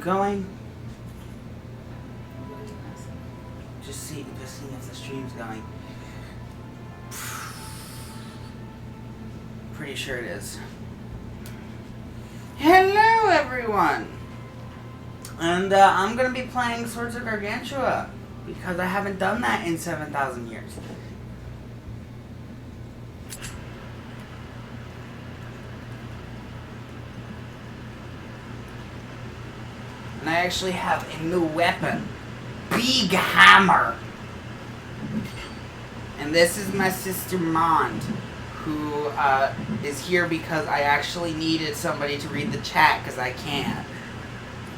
going? Just seeing if the stream's going. Pretty sure it is. Hello, everyone! And I'm gonna be playing Swords of Gargantua because I haven't done that in 7,000 years. And I actually have a new weapon. Big hammer. And this is my sister Mond, who is here because I actually needed somebody to read the chat because I can't.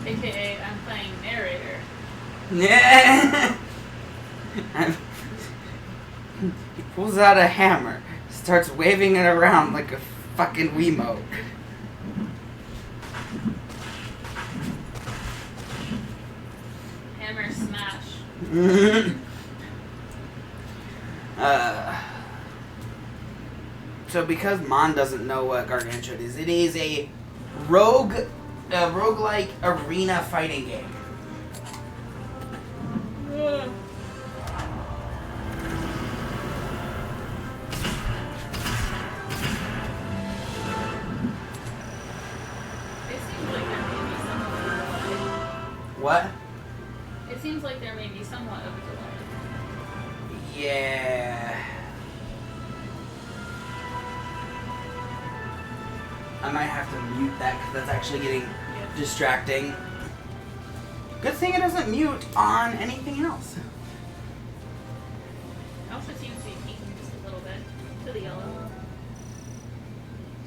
AKA, I'm playing narrator. Yeah. He pulls out a hammer, starts waving it around like a fucking Wiimote. Hammer smash. So because Mon doesn't know what Gargantua is, it is a roguelike arena fighting game. What? It seems like there may be somewhat of a delay. Yeah. I might have to mute that because that's actually getting distracting. Good thing it doesn't mute on anything else. It also seems to be peaking just a little bit to the yellow.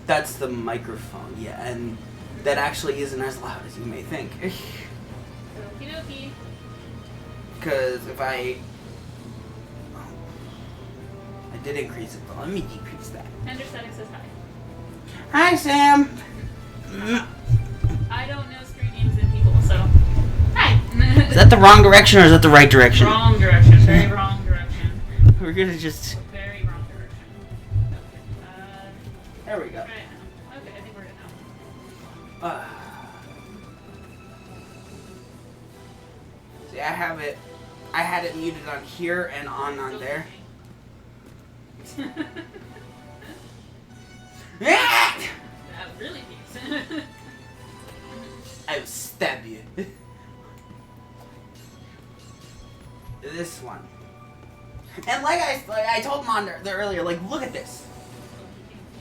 That's the microphone, yeah, and that actually isn't as loud as you may think. Okie dokie. Because if I did increase it, but let me decrease that. Tender setting says hi. Hi, Sam. I don't know screen names and people, so hi. Is that the wrong direction or is that the right direction? Wrong direction. Very wrong direction. We're gonna just. Very wrong direction. Okay. There we go. Try it now. Okay, I think we're good now. See, I have it. I had it muted on here and on there. That really peaks. I will stab you. This one. And like I told Mon earlier, like, look at this.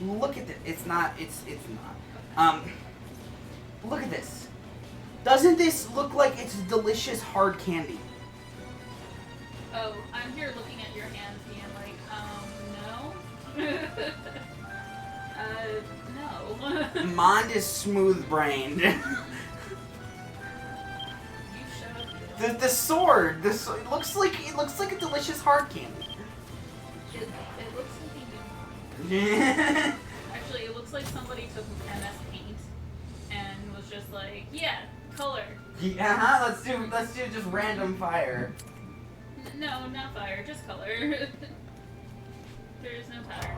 Look at this. It's not. Look at this. Doesn't this look like it's delicious hard candy? Oh, I'm here looking at your hands being like, no. No. Mond is smooth-brained. You shut up. The sword. It looks like a delicious hard candy. It looks like you do. Actually, it looks like somebody took MS Paint and was just like, yeah, color. Yeah, let's do just random fire. No, not fire, just color. There is no power to it.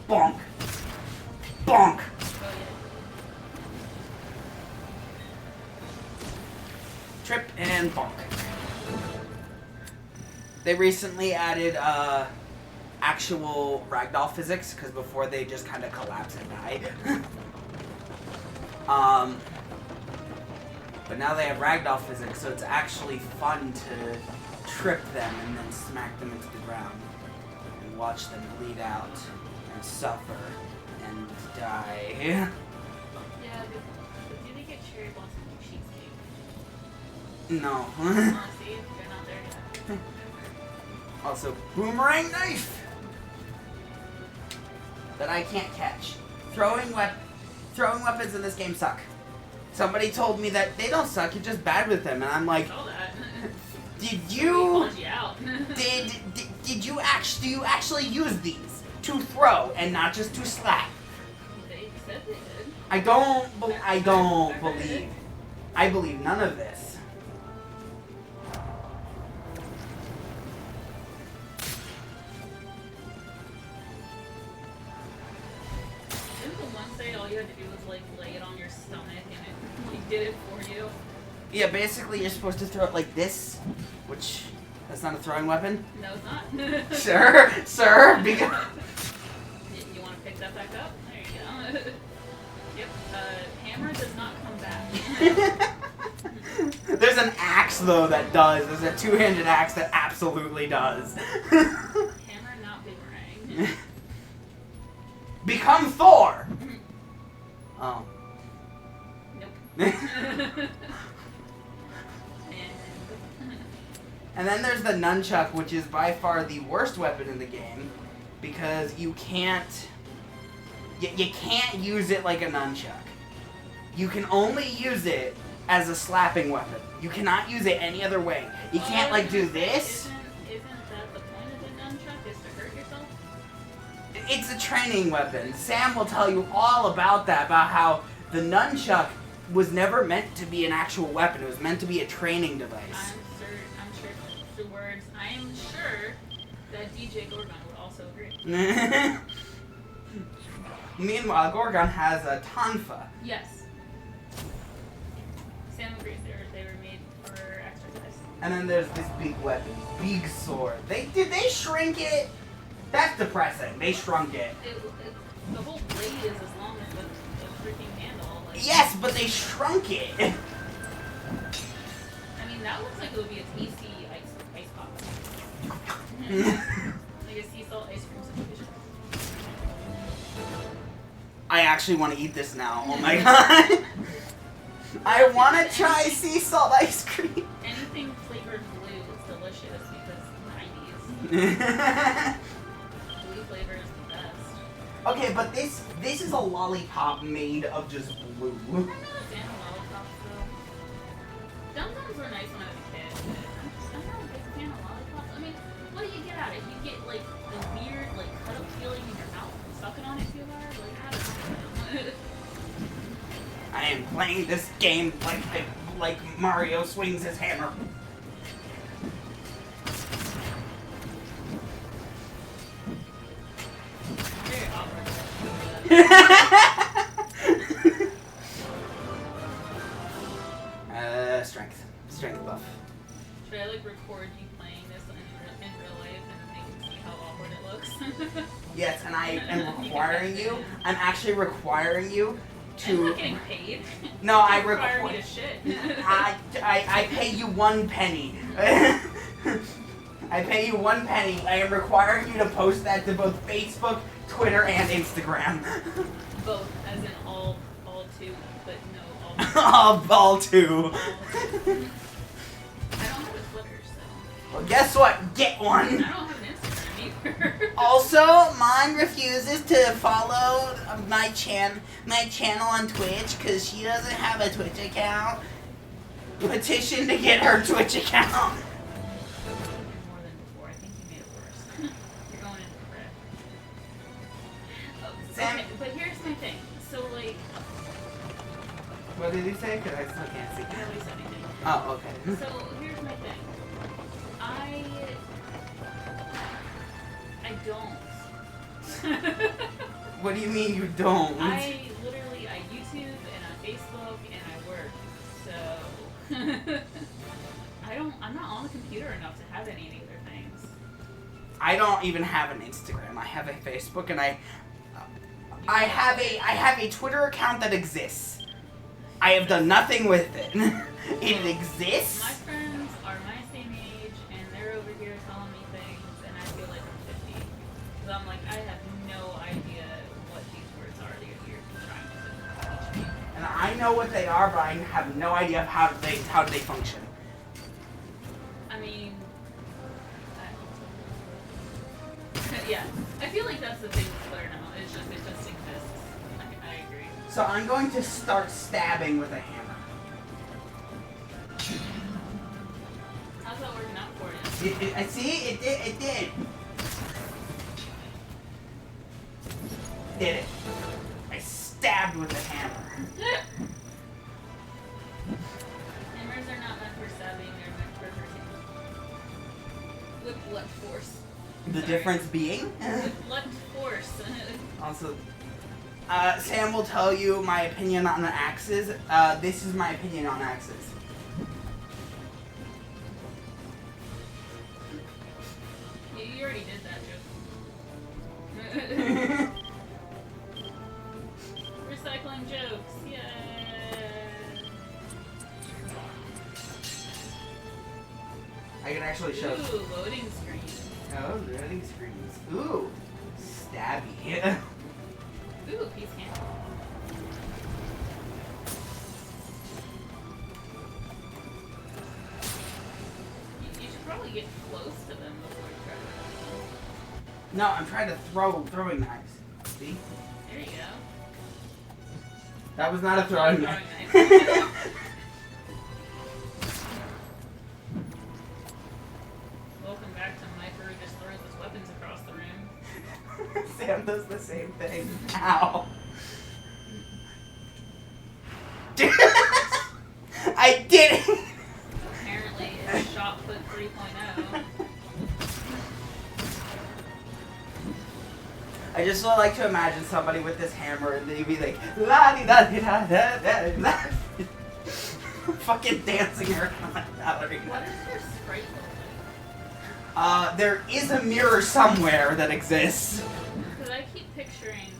Bonk. Bonk. Oh, yeah. Trip and bonk. They recently added actual ragdoll physics because before they just kind of collapse and die. But now they have ragdoll physics, so it's actually fun to trip them and then smack them into the ground and watch them bleed out and suffer and die. Yeah, but do they get cherry blossom cheesecake? No. Honestly, they're not there yet. Also, boomerang knife that I can't catch. Throwing weapons in this game suck. Somebody told me that they don't suck, you're just bad with them, and I'm like, I saw that. did He you called you out. did you actually use these to throw and not just to slap? They said they did. I believe none of this. Didn't the one say all you had to do was like lay it on your stomach and it like did it for you. Yeah, basically you're supposed to throw it like this, which that's not a throwing weapon. No, it's not. Sir, because you want to pick that back up? There you go. Yep. Hammer does not come back. There's an axe though that does. There's a two-handed axe that absolutely does. Hammer, not boomerang. Become Thor. Oh. Nope. And then there's the nunchuck, which is by far the worst weapon in the game, because you can't use it like a nunchuck. You can only use it as a slapping weapon. You cannot use it any other way. You can't like do this. Isn't that the point of the nunchuck? Is to hurt yourself? It's a training weapon. Sam will tell you all about that, about how the nunchuck was never meant to be an actual weapon. It was meant to be a training device. I'm sure the words. I am sure that DJ Gorgon would also agree. Meanwhile, Gorgon has a tonfa. Yes. Sam agrees. They were made for exercise. And then there's this big weapon, big sword. Did they shrink it? That's depressing. They shrunk it. The whole blade is as long as the freaking handle. Like, Yes, but they shrunk it. I mean, that looks like it would be a tasty ice pop. Like a sea salt ice cream situation. I actually want to eat this now. Oh my god. I want to try sea salt ice cream. Anything flavored blue is delicious because 90s. Blue flavor is the best. Okay, but this is a lollipop made of just blue. I'm not a fan of lollipops though. Dum-Dums were nice when I was a kid, but I'm not a big fan of lollipops. I mean, what do you get out of it? You get like the weird like cut up feeling in your mouth and sucking on it too hard? Like, I don't know. I am playing this game like Mario swings his hammer. Very awkward. Strength buff. Should I like record you playing this in real life and make you see how awkward it looks? Yes, and I am requiring you. I'm actually requiring you I'm to. not getting paid. No, I Don't require me require. to shit. I pay you 1 penny. I pay you 1 penny. I am requiring you to post that to both Facebook, Twitter, and Instagram. Both, as in all two, but no, all. All 2. I don't have a Twitter, so Well, guess what? Get I one. don't have an Instagram either. Also, mine refuses to follow my channel on Twitch because she doesn't have a Twitch account. Petition to get her Twitch account. More than before. I think you made it worse. You're going into the red. Sam- Okay, but here's my thing. So like, What did he say? Because I still can't see. I don't say anything. Oh, okay. So here's my thing. I don't. What do you mean you don't? I YouTube and I Facebook and I work. So I'm not on the computer enough to have any of the other things. I don't even have an Instagram. I have a Facebook and I have a Twitter account that exists. I have done nothing with it. It exists. My friends are my same age and they're over here telling me things and I feel like I'm 50. Because I'm like, I have no idea what these words are that you're trying to teach me. And I know what they are, but I have no idea of how do they function. I mean, yeah. I feel like that's the thing with Twitter now. It just exists. I agree. So I'm going to start stabbing with a hammer. How's that working out for you? I see it did. Did it? I stabbed with a hammer. Hammers are not meant for stabbing, they're meant for hurting. With blunt force. The Sorry. difference being? With blunt force. Also, Sam will tell you my opinion on the axes. This is my opinion on axes. You already did that joke. Recycling jokes, yay! I can actually show. Ooh, loading screen. Oh, loading screens. Ooh, stabby. Ooh, peace candle. You should probably get close to them before you try to. No, I'm trying to throwing knives. See? There you go. That was not a throwing knife. Welcome back to Micro who just throws his weapons across the room. Sam does the same thing. Ow. I did it! Apparently, it's shot put 3.0. I just would like to imagine somebody with this hammer and they'd be like, la di da di da da da da. Fucking dancing around like ballerina. What does their sprite look like? There is a mirror somewhere that exists. Because I keep picturing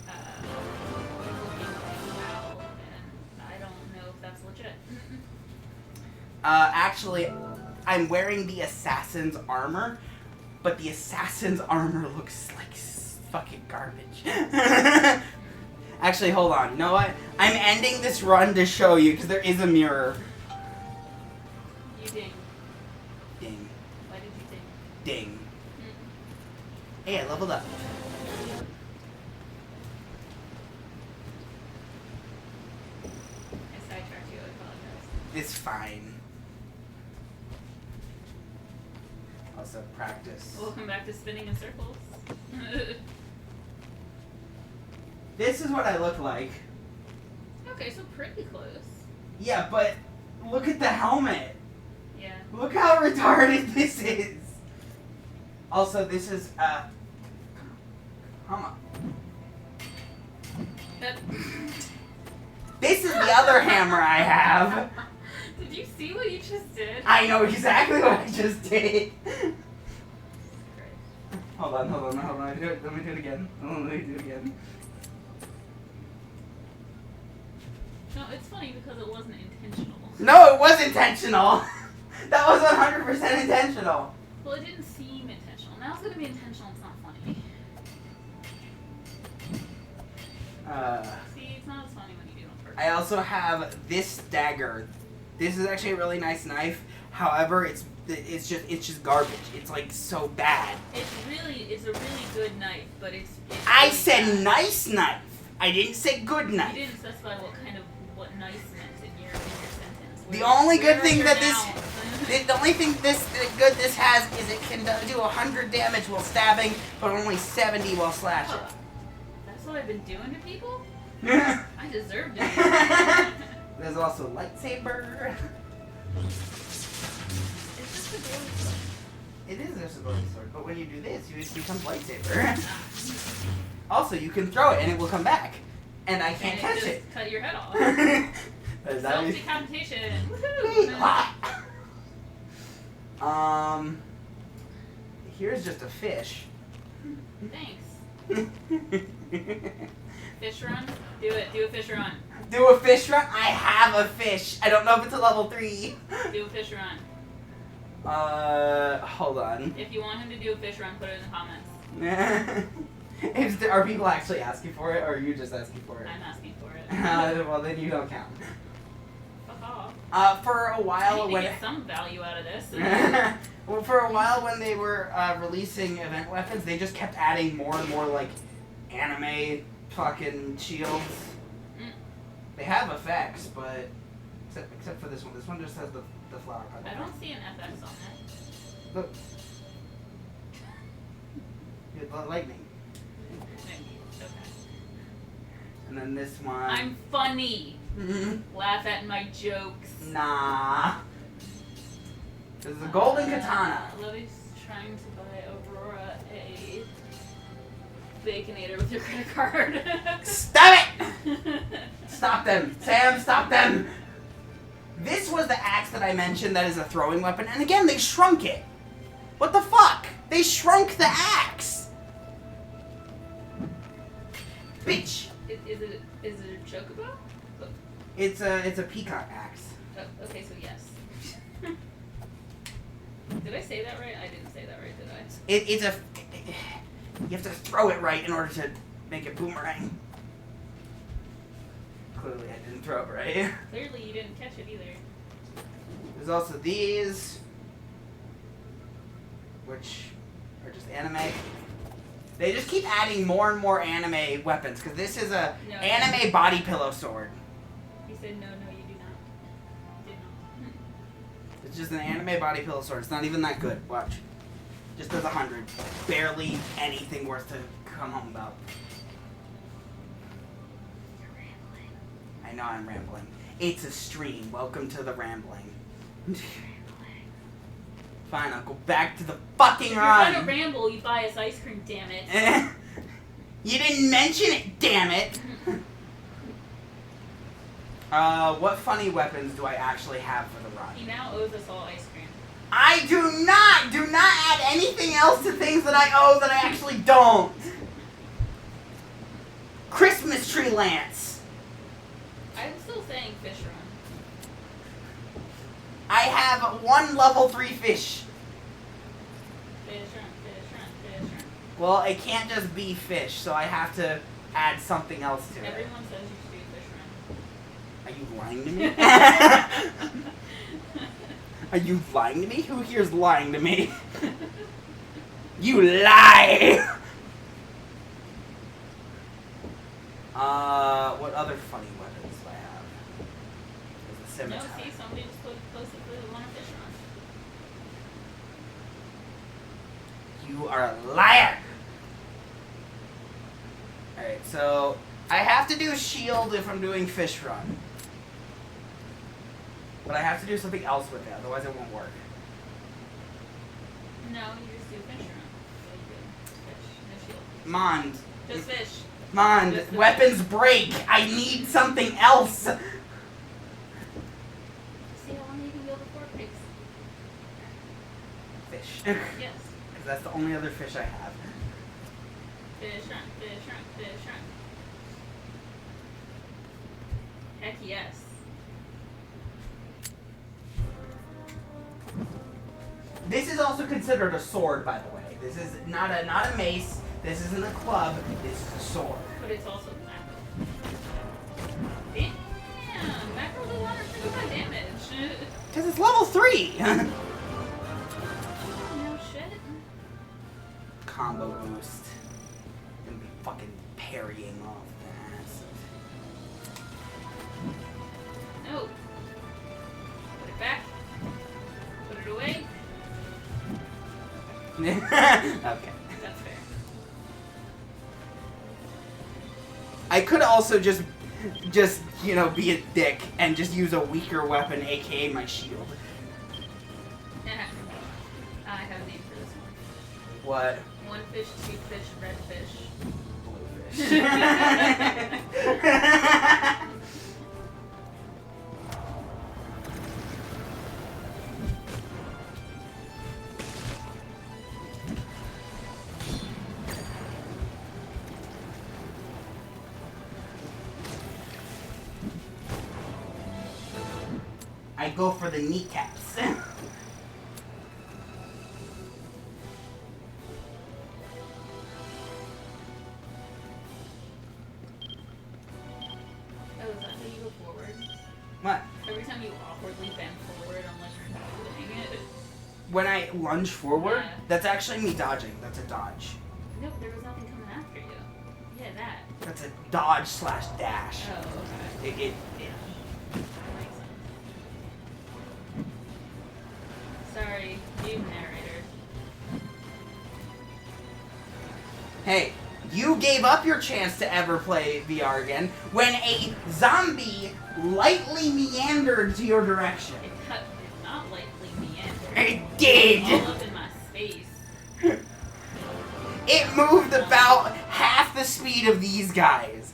looking like Al, and I don't know if that's legit. Actually, I'm wearing the assassin's armor, but the assassin's armor looks like fucking garbage. Actually, hold on. You know what? I'm ending this run to show you because there is a mirror. You ding. Ding. Why did you ding? Ding. Hey, I leveled up. I sidetracked you, I apologize. It's fine. Also, practice. Welcome back to spinning in circles. This is what I look like. Okay, so pretty close. Yeah, but look at the helmet. Yeah. Look how retarded this is. Also, this is, come on. This is the other hammer I have. Did you see what you just did? I know exactly what I just did. Great. Hold on. Let me do it again. No, it's funny because it wasn't intentional. No, it was intentional. That was 100% intentional. Well, it didn't seem intentional. Now it's gonna be intentional. It's not funny. See, it's not as funny when you do it on purpose. I also have this dagger. This is actually a really nice knife. However, it's just garbage. It's like so bad. It's a really good knife, but it's I really said bad. nice knife. I didn't say good You knife. didn't specify what nice meant in your sentence. The only good Where thing are that your this- nouns? The only thing good this has is it can do 100 damage while stabbing, but only 70 while slashing. Oh, that's what I've been doing to people? There's I deserved it. also lightsaber. It's just a golden sword. It is just a golden sword, but when you do this, it becomes lightsaber. Also, you can throw it and it will come back, and I can't catch just it. Cut your head off. Is that what you- Self-decapitation. Woohoo! Here's just a fish. Thanks. Fish run? Do it. Do a fish run. Do a fish run? I have a fish. I don't know if it's a level 3. Do a fish run. Hold on. If you want him to do a fish run, put it in the comments. Are people actually asking for it, or are you just asking for it? I'm asking for it. Well, then you don't count. Fuck off. For a I while need to when get some value out of this. well, for a while when they were releasing event weapons, they just kept adding more and more like anime fucking shields. Mm. They have effects, but except for this one. This one just has the flower I petal. don't see an FX on it. Look. The lightning. Okay. And then this one. I'm funny. Mhm. Laugh at my jokes. Nah. This is a golden katana. Lily's trying to buy Aurora a Baconator with your credit card. Stop it! Stop them. Sam, stop them. This was the axe that I mentioned that is a throwing weapon, and again, they shrunk it. What the fuck? They shrunk the axe. Bitch. Is it a chocobo? Oh. It's a peacock axe. Oh, okay, so yes. Did I say that right? I didn't say that right, did I? You have to throw it right in order to make it boomerang. Clearly I didn't throw it right. Clearly you didn't catch it either. There's also these, which are just anime. They just keep adding more and more anime weapons, because this is a anime body pillow sword. He said no, you do not. Did not. It's just an anime body pillow sword. It's not even that good. Watch. Just does 100. Barely anything worth to come home about. You're rambling. I know I'm rambling. It's a stream. Welcome to the rambling. Fine, I'll go back to the fucking if run. If you're gonna ramble, you buy us ice cream, damn it. You didn't mention it, damn it. What funny weapons do I actually have for the run? He now owes us all ice cream. I do not add anything else to things that I owe that I actually don't. Christmas tree lance. I'm still saying fish run. I have 1 level 3 fish. Fish run. Well, it can't just be fish, so I have to add something else to it. Everyone says you should do fish run. Are you lying to me? Are you lying to me? Who here's lying to me? You lie! What other funny weapons do I have? There's a scimitar. No, see, somebody just posted the one fish run. You are a liar! Alright, so I have to do a shield if I'm doing fish run. But I have to do something else with it, otherwise it won't work. No, you just do fish run. So you do fish, no shield. Mond. Just fish. Mond, weapons break! I need something else! See how long you can go before it breaks? Fish. Yes. Because that's the only other fish I have. Fish run, fish run, fish run. Heck yes. This is also considered a sword, by the way. This is not a mace. This isn't a club. This is a sword. But it's also mackerel. Damn, mackerel does a lot of pretty good damage. Because it's level 3! No shit. Combo boost. Gonna be fucking parrying off the ass. No. Put it back. Put it away. Okay. That's fair. I could also just be a dick and just use a weaker weapon, aka my shield. I have a name for this one. What? One fish, two fish, red fish. Blue fish. I go for the kneecaps. Oh, is that how you go forward? What? Every time you awkwardly bend forward unless you're doing it. When I lunge forward, Yeah. that's actually me dodging. That's a dodge. No, there was nothing coming after you. Yeah, that. That's a dodge slash dash. Oh, okay. It Yeah. That makes sense. Sorry, you narrator. Hey, you gave up your chance to ever play VR again when a zombie lightly meandered to your direction. It did not lightly meander. It did! All up in my space. It moved about half the speed of these guys.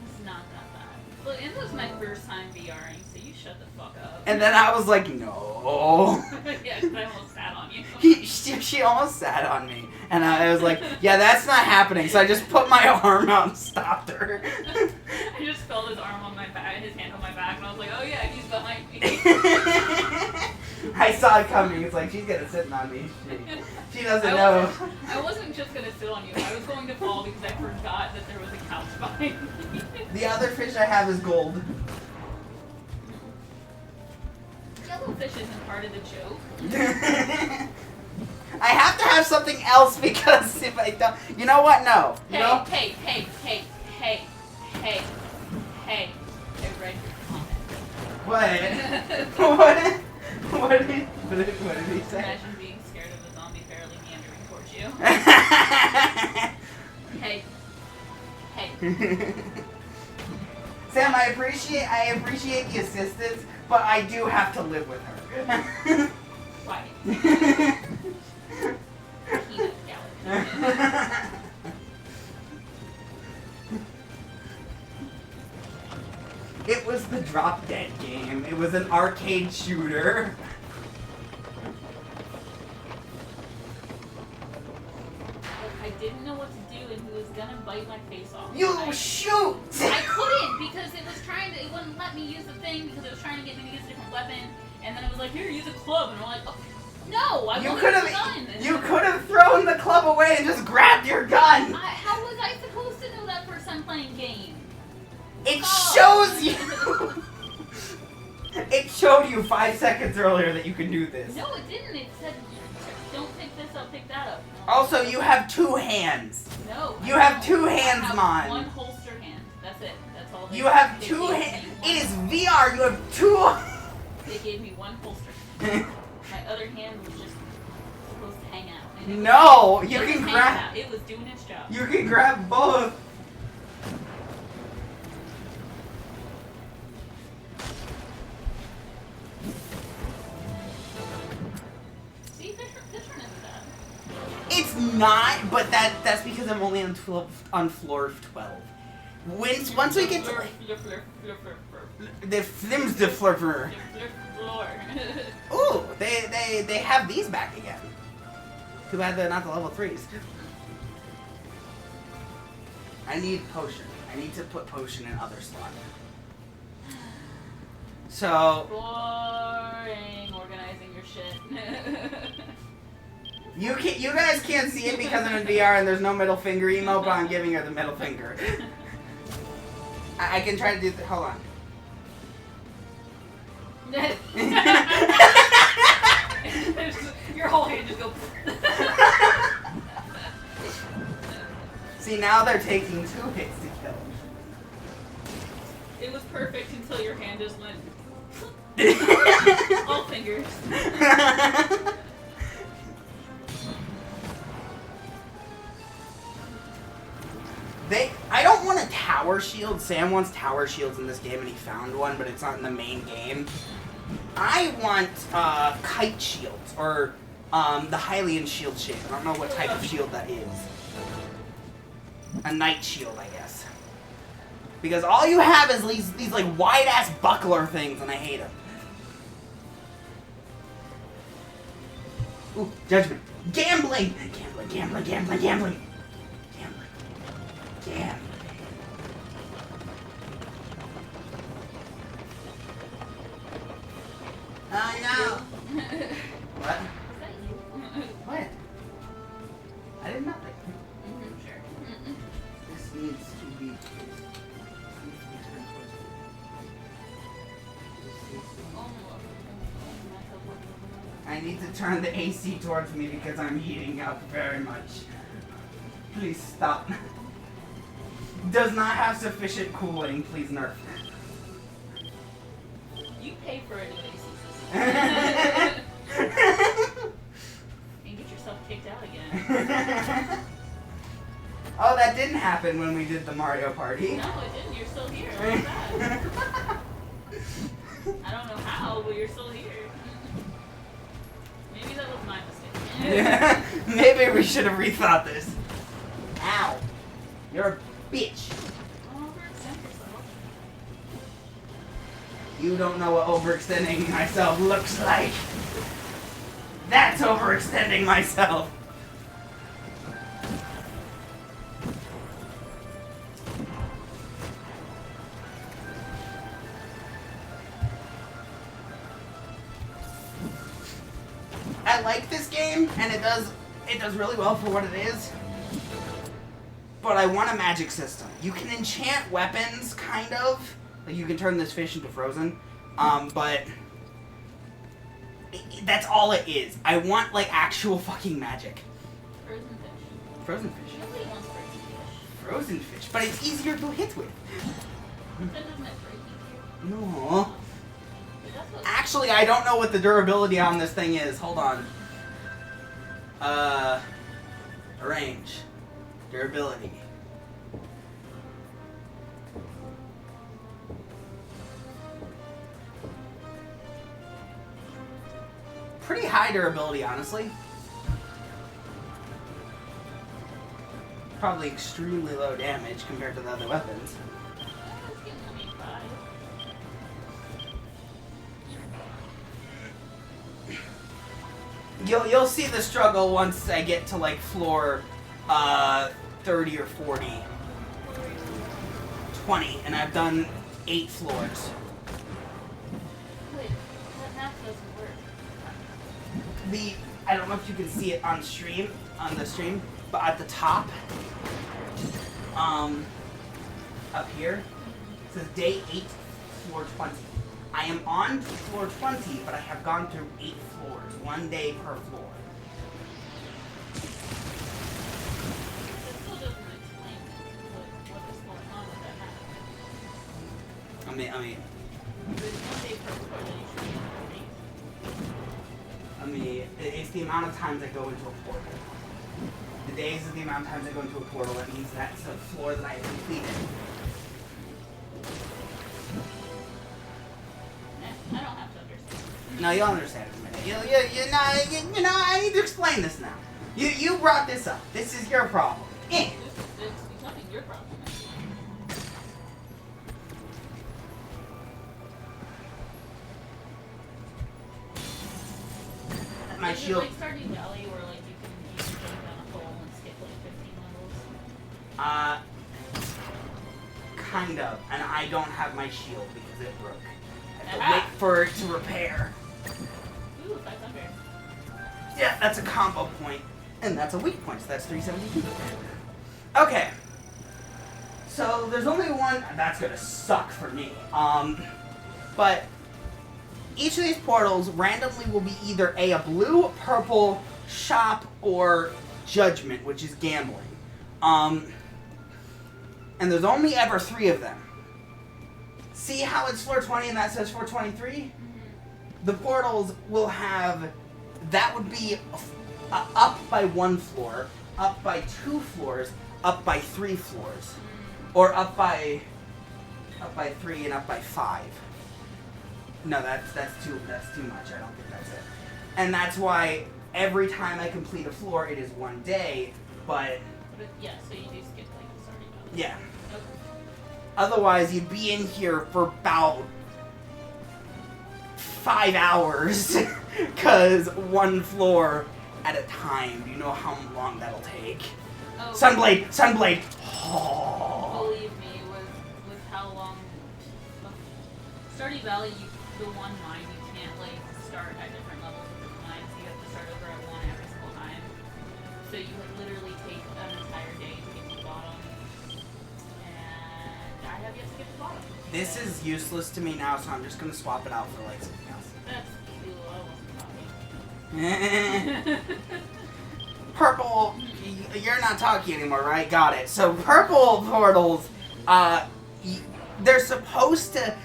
It's not that bad. Look, it was my first time VRing, so you shut the fuck up. And then I was like, no. Yeah, 'cause I almost sat on you. She almost sat on me. And I was like, yeah, that's not happening. So I just put my arm out and stopped her. I just felt his arm on my back, his hand on my back, and I was like, oh yeah, he's behind me. I saw it coming. It's like, she's gonna sit on me. She doesn't know. I wasn't just gonna sit on you. I was going to fall because I forgot that there was a couch behind me. The other fish I have is gold. Jellyfish isn't part of the joke. I have to have something else because if I don't... You know what? No. Hey, No? hey. I read your comment. What? What did he say? Imagine being scared of a zombie barely meandering towards you. Hey. Sam, I appreciate the assistance, but I do have to live with her. Why? Peanut gallery. It was the Drop Dead game. It was an arcade shooter. I didn't know what to do, and he was gonna bite my face off. You shoot! I couldn't because it wouldn't let me use the thing because it was trying to get me to use a different weapon, and then it was like, here, use a club, and I'm like, oh, no, I want to use a gun. You could have thrown the club away and just grabbed your gun. How was I supposed to know that first time playing game? It shows you. It showed you 5 seconds earlier that you can do this. No, it didn't. It said, don't pick this up, pick that up. Also, you have 2 hands. No. You have 2 hands, I have Mon. one holster hand. That's it. That's all. You have 2 hands. It is VR. You have 2. They gave me one holster. My other hand was just supposed to hang out. And No, you it can was grab. out. It was doing its job. You can grab both. See, this one isn't bad. It's not, but that's because I'm only on floor 12. Once we get to the flims de flurper. Ooh, they have these back again. Too bad they're not the level 3s. I need potion. I need to put potion in other slot. So Boring organizing your shit. you guys can't see it because I'm in VR and there's no middle finger emote, but I'm giving her the middle finger. I can try to do hold on. Your whole hand just goes. See, now they're taking 2 hits to kill. It was perfect until your hand just went. All fingers. I don't want a tower shield. Sam wants tower shields in this game and he found one, but it's not in the main game. I want kite shields, or the Hylian shield shape. I don't know what type of shield that is. A knight shield, I guess. Because all you have is these like wide-ass buckler things, and I hate them. Ooh, judgment. Gambling! Gambling. Oh no! What? Is that you? What? I did nothing. Sure. This needs to be. I need to turn the AC towards me because I'm heating up very much. Please stop. Does not have sufficient cooling. Please nerf. You pay for it anyways. And get yourself kicked out again. Oh, that didn't happen when we did the Mario Party. No, it didn't. You're still here. What's that? I don't know how, but you're still here. Maybe that was my mistake. Yeah, maybe we should have rethought this. You're a bitch. Don't overextend yourself. You don't know what overextending myself looks like. That's overextending myself. I like this game, and it does really well for what it is. But I want a magic system. You can enchant weapons, kind of. Like you can turn this fish into frozen, but that's all it is. I want like actual fucking magic. Frozen fish. Frozen fish. Nobody wants frozen fish. Frozen fish, but it's easier to hit with. That doesn't it break easier? No. But that's what Actually, I don't know what the durability on this thing is. Hold on. Range. Durability. Pretty high durability, honestly. Probably extremely low damage compared to the other weapons. it's getting to me 5. You'll see the struggle once I get to like floor 30 or 40. 20, and I've done 8 floors. Wait, that math doesn't work. I don't know if you can see it on the stream, but at the top, up here, it says day 8, floor 20. I am on floor 20, but I have gone through 8 floors, 1 day per floor. That still doesn't explain what is going on with that math. I mean, There's 1 day per floor that you should be able to read. it's the amount of times I go into a portal. The days is the amount of times I go into a portal. That means that's the floor that I have completed. I don't have to understand. No, you'll understand in a minute. You know, I need to explain this now. You brought this up. This is your problem. Eh. It's nothing your problem. My Is it shield. like Stardew Valley where like you can jump down a hole and skip like 15 levels? Kind of. And I don't have my shield because it broke. I have to Ah. wait for it to repair. Ooh, 500. Yeah, that's a combo point. And that's a weak point, so that's 372. Okay. So there's only one. That's gonna suck for me. But each of these portals randomly will be either a blue, purple, shop, or judgment, which is gambling. And there's only ever 3 of them. See how it's floor 20 and that says floor 23? The portals will have, that would be up by 1 floor, up by 2 floors, up by 3 floors, or up by 3 and up by 5. No, that's too much. I don't think that's it. And that's why every time I complete a floor, it is 1 day. But yeah, so you do skip like the Stardew Valley. yeah. Okay. Otherwise, you'd be in here for about 5 hours, cause 1 floor at a time. Do you know how long that'll take? Oh, Sunblade. Oh. Believe me, with how long Stardew Valley, the one mine, you can't like start at different levels of the mine, so you have to start over at 1 every single time. So you would literally take an entire day to get to the bottom, and I have yet to get to the bottom. This is useless to me now, so I'm just gonna swap it out for like something else. That's cool. I wasn't talking. Purple, you're not talking anymore, right? Got it. So purple portals, they're supposed to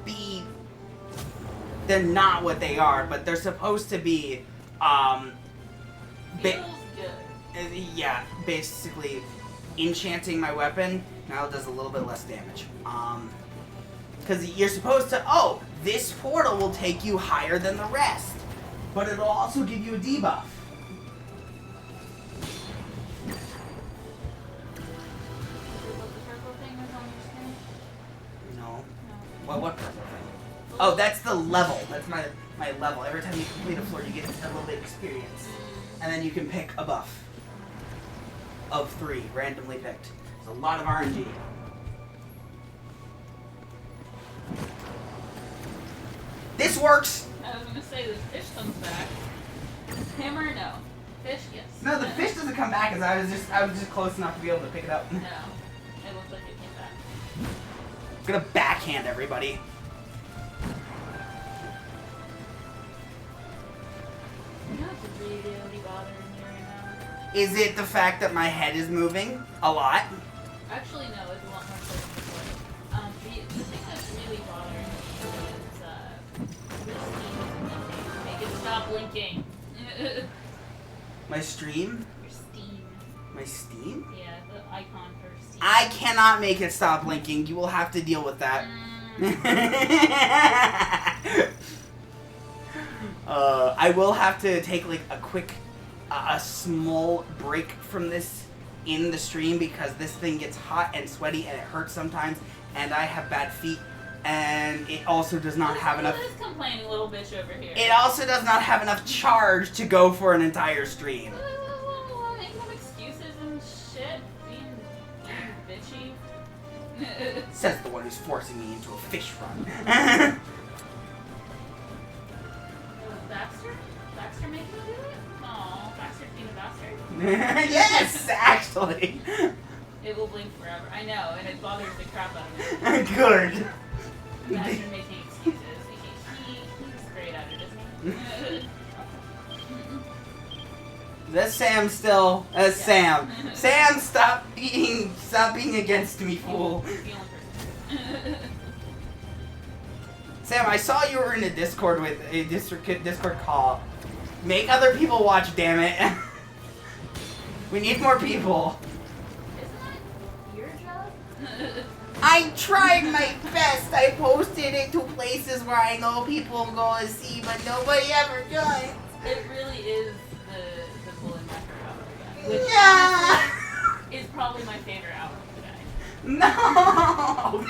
be. They're not what they are, but they're supposed to be. Feels good. Yeah, basically enchanting my weapon now does a little bit less damage. Because you're supposed to. Oh, this portal will take you higher than the rest, but it'll also give you a debuff. What purple thing? Oh, that's the level. That's my level. Every time you complete a floor, you get a little bit of experience. And then you can pick a buff. Of 3, randomly picked. It's a lot of RNG. This works! I was gonna say, the fish comes back. Hammer, no. Fish, yes. No, the fish doesn't come back because I was just close enough to be able to pick it up. No. It looks like it came back. I'm gonna backhand everybody. You know what's really bothering me right now? Is it the fact that my head is moving a lot? Actually, no, it's a lot more so than before. The thing that's really bothering me is your Steam. Make it stop blinking. My stream? Your Steam. My Steam? Yeah, the icon for Steam. I cannot make it stop blinking. You will have to deal with that. I will have to take like a quick, a small break from this in the stream because this thing gets hot and sweaty and it hurts sometimes, and I have bad feet, and it also does not have enough. This complaining little bitch over here. It also does not have enough charge to go for an entire stream. Making up excuses and shit, being bitchy. Says the one who's forcing me into a fish run. Baxter? Baxter making me do it? Aw, Baxter being a bastard? Yes, actually. It will blink forever. I know, and it bothers the crap out of me. Good. Imagine making excuses. He's great at it, isn't he? That's Sam still. That's Sam. Sam, stop being against me, fool. He's the only person. Sam, I saw you were in a Discord with a Discord call. Make other people watch, damn it. We need more people. Isn't that your job? I tried my best. I posted it to places where I know people go and see, but nobody ever does. It really is the Bull and Macro outfit guy. Which Yeah. honestly is probably my favorite outfit guy. No.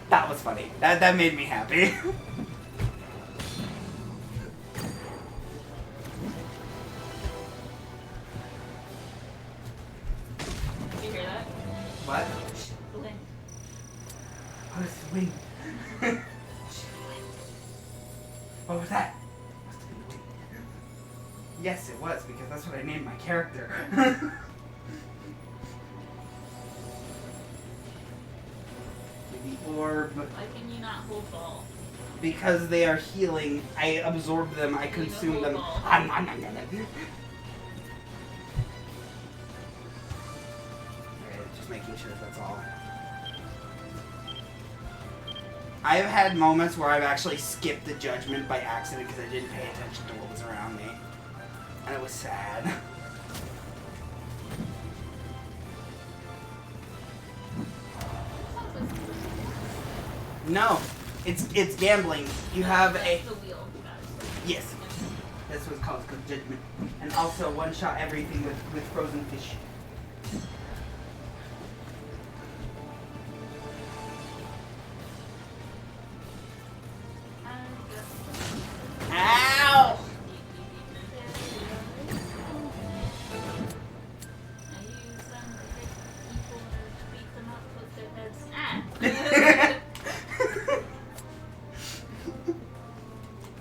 That was funny. That made me happy. Did you hear that? What? Blink. What is the wing? What was that? Yes, it was, because that's what I named my character. The orb. Why can you not hold ball? Because they are healing. I absorb them, I consume them. Just making sure that's all. I have had moments where I've actually skipped the judgment by accident because I didn't pay attention to what was around me. And it was sad. No, it's gambling. You have a... The wheel. Yes. That's what's called judgment. And also one-shot everything with frozen fish. Ow!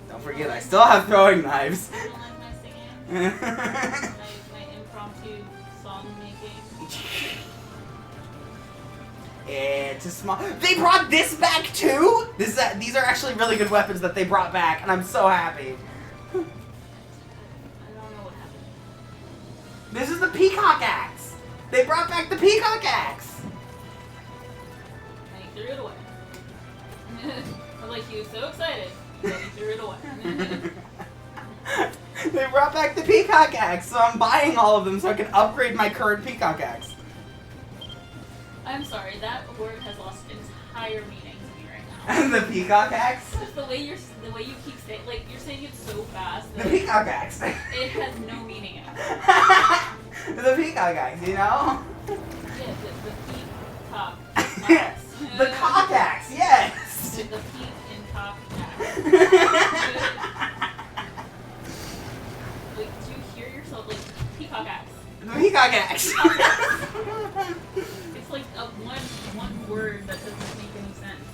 Don't forget, I still have throwing knives. You don't like my singing? my impromptu song making? It's a small... They brought this back too? These are actually really good weapons that they brought back, and I'm so happy. I don't know what happened. This is the peacock axe. They brought back the peacock axe. And he threw it away. I was like, he was so excited that he threw it away. They brought back the peacock axe, so I'm buying all of them so I can upgrade my current peacock axe. I'm sorry, that word has lost entire meaning to me right now. The peacock axe? Just the way you keep saying, like, you're saying it so fast The that peacock axe. it has no meaning at all. The peacock axe, you know? Yeah, the peacock axe. The cock axe, yes! The peak and cock axe. Like, do you hear yourself, like, peacock axe? The peacock axe. It's like a one word that doesn't make any sense.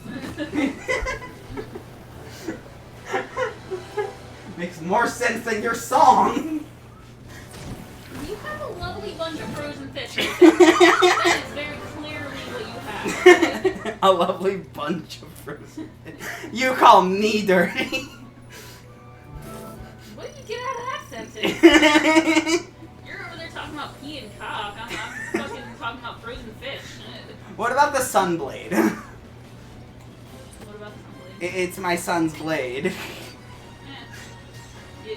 Makes more sense than your song. You have a lovely bunch of frozen fish. That is very clearly what you have. A lovely bunch of frozen fish. You call me dirty. What did you get out of that sentence? You're over there talking about pee and cock. I'm fucking talking about frozen fish. What about the sunblade? What about the sunblade? It's my son's blade. You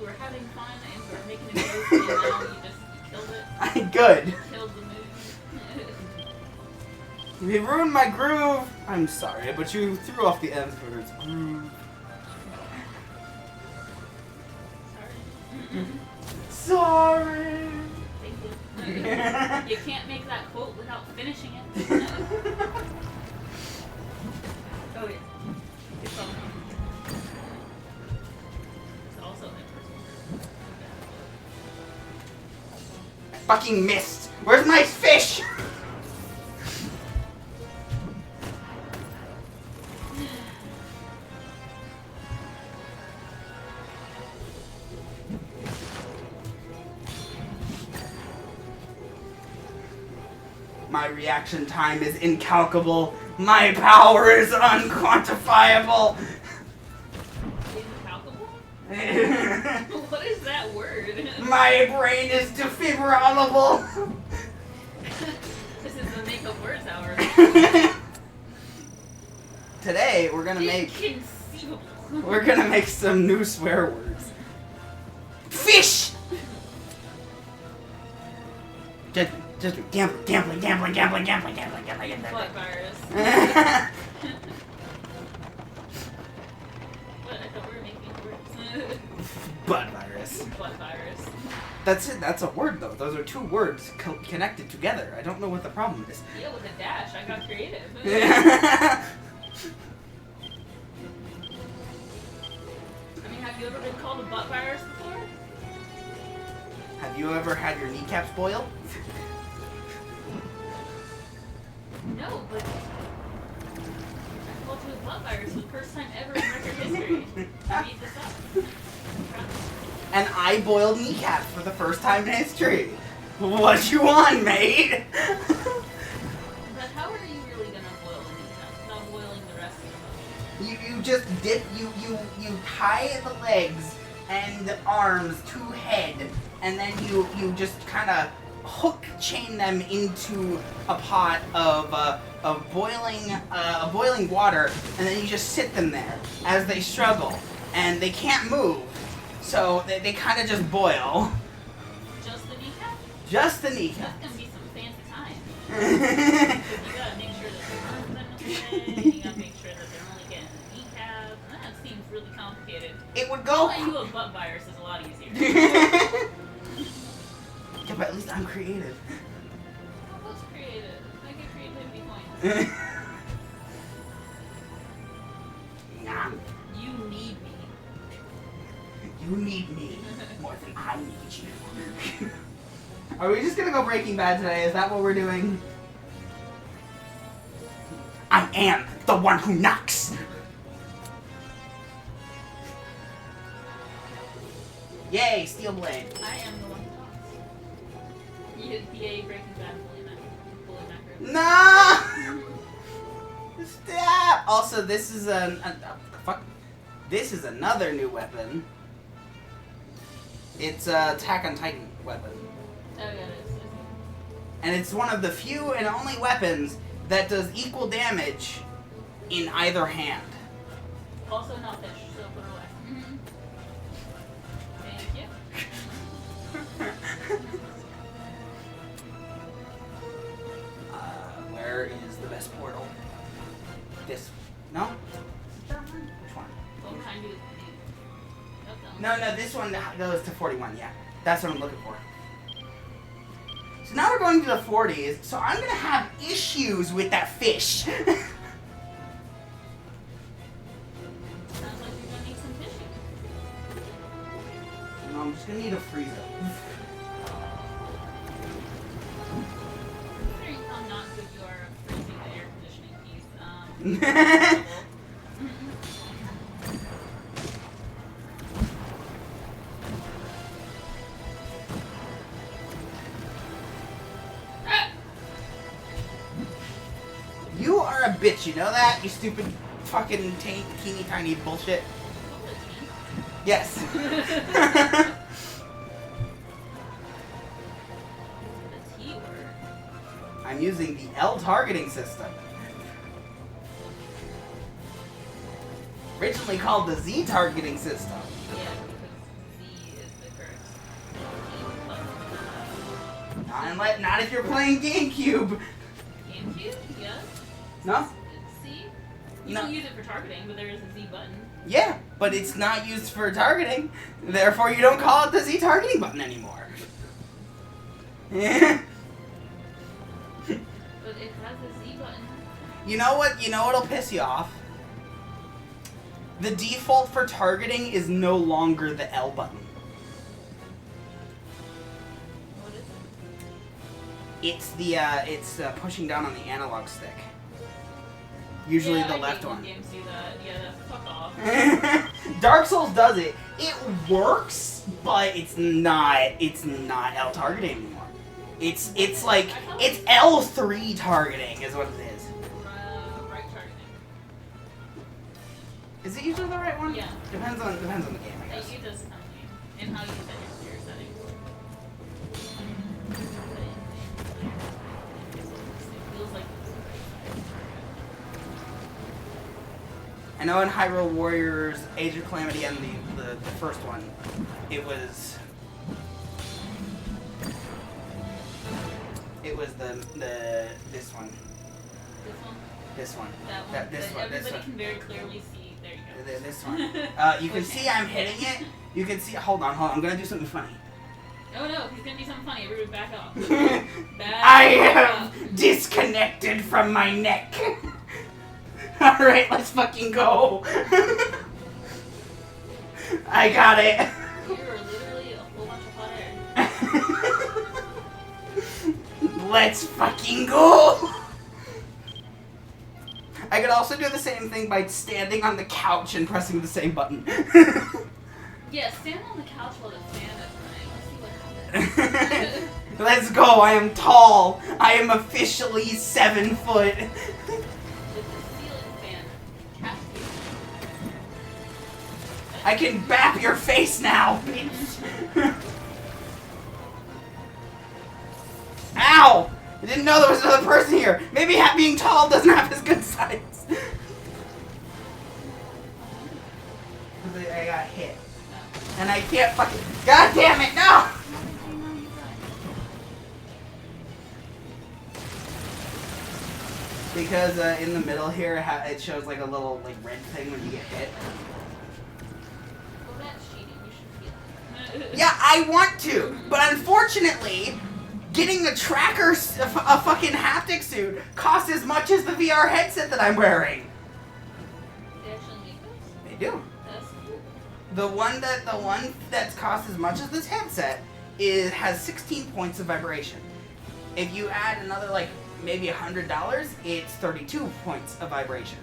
were having fun and you were making a joke and now you killed it. Good. Killed the mood. You ruined my groove. I'm sorry, but you threw off the ends for its groove. Sorry. Thank you. You can't make that quote without finishing it. Oh yeah. It's all It's also my personal. I fucking missed. Where's my fish? My reaction time is incalculable. My power is unquantifiable. Incalculable? What is that word? My brain is defibrillable. This is the make-up words hour. Today we're gonna make some new swear words. Fish. Just gambling. Butt virus. What? I thought we were making words. Butt virus. Butt virus. That's it. That's a word though. Those are two words connected together. I don't know what the problem is. Yeah, with a dash. I got creative. I mean, have you ever been called a butt virus before? Have you ever had your kneecaps boiled? No, but I called you a butt virus for the first time ever in record history. I made this up. And I boiled kneecaps for the first time in history. What you want, mate? But how are you really gonna boil the kneecaps without boiling the rest of the body? You just dip, you tie the legs and the arms to head, and then you just kind of hook chain them into a pot of boiling water, and then you just sit them there as they struggle, and they can't move, so they kind of just boil. Just the kneecap? Just the kneecap. That's gonna be some fancy time. You gotta make sure that the arms are in the way, you gotta make sure that they're only getting the kneecap. That seems really complicated. It would go. Calling you a butt virus is a lot easier. Yeah, but at least I'm creative. Oh, what's creative? I get creativity points. Nah. You need me. You need me more than I need you. Are we just gonna go Breaking Bad today? Is that what we're doing? I am the one who knocks. Yay, Steel Blade. I am the one who talks. You hit PA Breaking Bad fully macro. No! Stop! Also, this is this is another new weapon. It's a Attack on Titan weapon. Oh, yeah, it is. And it's one of the few and only weapons that does equal damage in either hand. Also not fish, so put it away. Thank you. Where is the best portal? This. No? Which one? What kind do you No, this one goes to 41, yeah. That's what I'm looking for. So now we're going to the 40s, so I'm gonna have issues with that fish. Sounds like you're gonna need some tissue. No, I'm just gonna need a freezer. Considering how not good you are at freezing the air conditioning piece, You are a bitch, you know that? You stupid fucking teeny tiny bullshit. Yes. The T word. I'm using the L targeting system. Originally called the Z targeting system. Yeah, because Z is the correct. Not if you're playing GameCube. GameCube? Yes. No? C? You No. can use it for targeting, but there is a Z button. Yeah, but it's not used for targeting. Therefore, you don't call it the Z targeting button anymore. Yeah. But it has a Z button. You know what? You know what'll piss you off? The default for targeting is no longer the L button. What is it? It's pushing down on the analog stick. Usually the left one. Games do that. Yeah, fuck off. Dark Souls does it. It works, but it's not L targeting anymore. It's like it's L3 targeting is what it is. Right targeting. Is it usually the right one? Yeah. Depends on the game, I guess. It does tell you and how you set your settings. It feels like I know in Hyrule Warriors Age of Calamity and the first one, it was this one. this one. This one. That one. This one. This Everybody one. can very clearly see. There you go. This one. You can see I'm hitting it. You can see. Hold on. I'm gonna do something funny. Oh no, he's gonna do something funny. Everybody back off. I am disconnected from my neck. Alright, let's fucking go. I got it. You are literally a whole bunch of hot air. Let's fucking go. I could also do the same thing by standing on the couch and pressing the same button. Yeah, stand on the couch while the fan is running. Let's see what happens. Let's go. I am tall. I am officially 7 foot. With the ceiling fan. Cascade. I can bap your face now, bitch. Ow! I didn't know there was another person here. Maybe being tall doesn't have as good sights. I got hit. And I can't fucking... God damn it, no! Because in the middle here, it shows like a little like red thing when you get hit. Well, that's cheating. You should feel it. Yeah, I want to, but unfortunately, getting a tracker, a fucking haptic suit, costs as much as the VR headset that I'm wearing. They actually make those? They do. That's cool. The one that's cost as much as this headset has 16 points of vibration. If you add another like maybe $100, it's 32 points of vibration.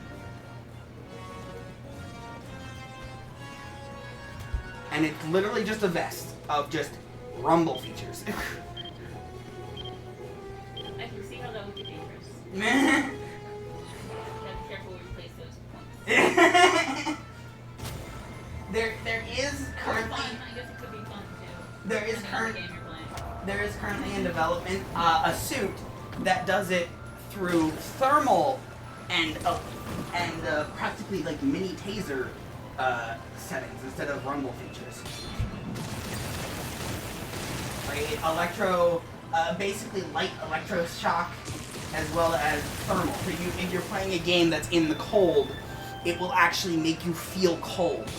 And it's literally just a vest of just rumble features. I can see how that would be dangerous. You There gotta be careful where you place those points. is Or currently fun. I guess it could be fun too. there is Depending on the current game you're playing. there is currently in development a suit that does it through thermal and practically like mini taser settings instead of rumble features. Like basically light electroshock as well as thermal. So if you're playing a game that's in the cold, it will actually make you feel cold.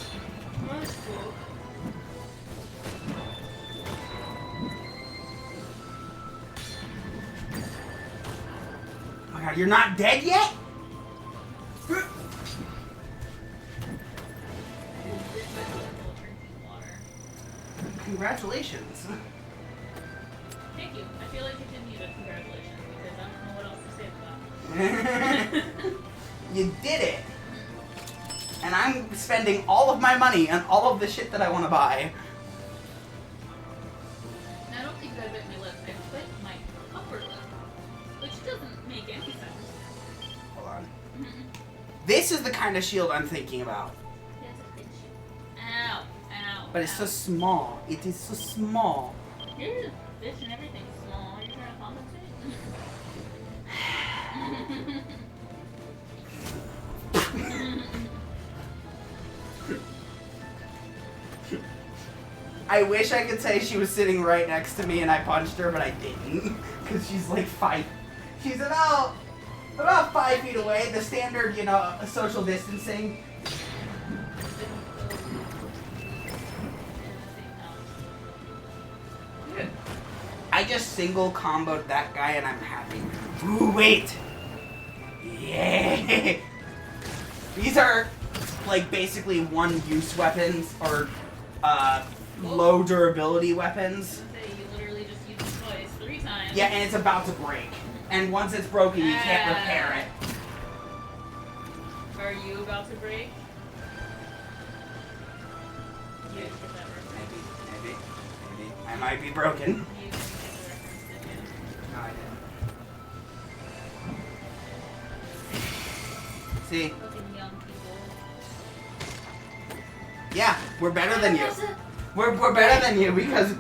That's cool. God, you're not dead yet? Congratulations. Thank you. I feel like you didn't need a congratulations because I don't know what else to say about that. You did it. And I'm spending all of my money on all of the shit that I want to buy. I don't think I bit my lip. I bit my upper lip, which doesn't make any sense. Hold on. This is the kind of shield I'm thinking about. That's a good shit. Ow. Ow. But it's so small. It is so small. Here's a fish and everything's small. Are you trying to compensate? I wish I could say she was sitting right next to me and I punched her, but I didn't. Because she's like 5. She's about 5 feet away. The standard, you know, social distancing. I just single comboed that guy and I'm happy. Ooh, wait. Yeah. These are like basically one-use weapons or low durability weapons. You literally just used it twice, 3 times. Yeah, and it's about to break. And once it's broken, you can't repair it. Are you about to break? You didn't get that reference. Maybe. I might be broken. You didn't get the reference, did you? No, I didn't. See? Fucking young people. Yeah, we're better than you. We're better than you because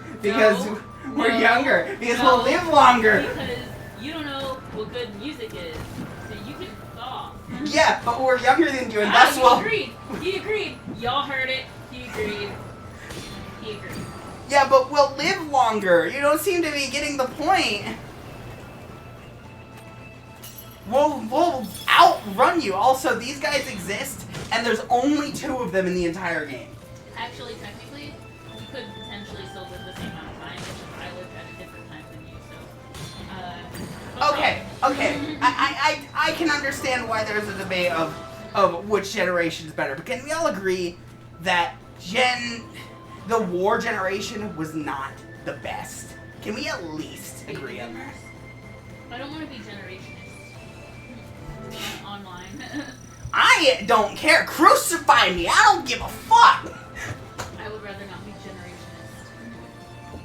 we're younger. Because we'll live longer. Because you don't know what good music is, so you can fall. Yeah, but we're younger than you, and thus He we'll. agreed. He agreed. Y'all heard it. He agreed. He agreed. Yeah, but we'll live longer. You don't seem to be getting the point. We'll outrun you. Also, these guys exist, and there's only 2 of them in the entire game. Actually, technically, we could potentially still live the same amount of time. It's just I lived at a different time than you, so. Okay. I can understand why there's a debate of which generation is better, but can we all agree that the war generation was not the best? Can we at least agree on that? I don't want to be generationist. Online. I don't care. Crucify me. I don't give a fuck. I would rather not be generationist.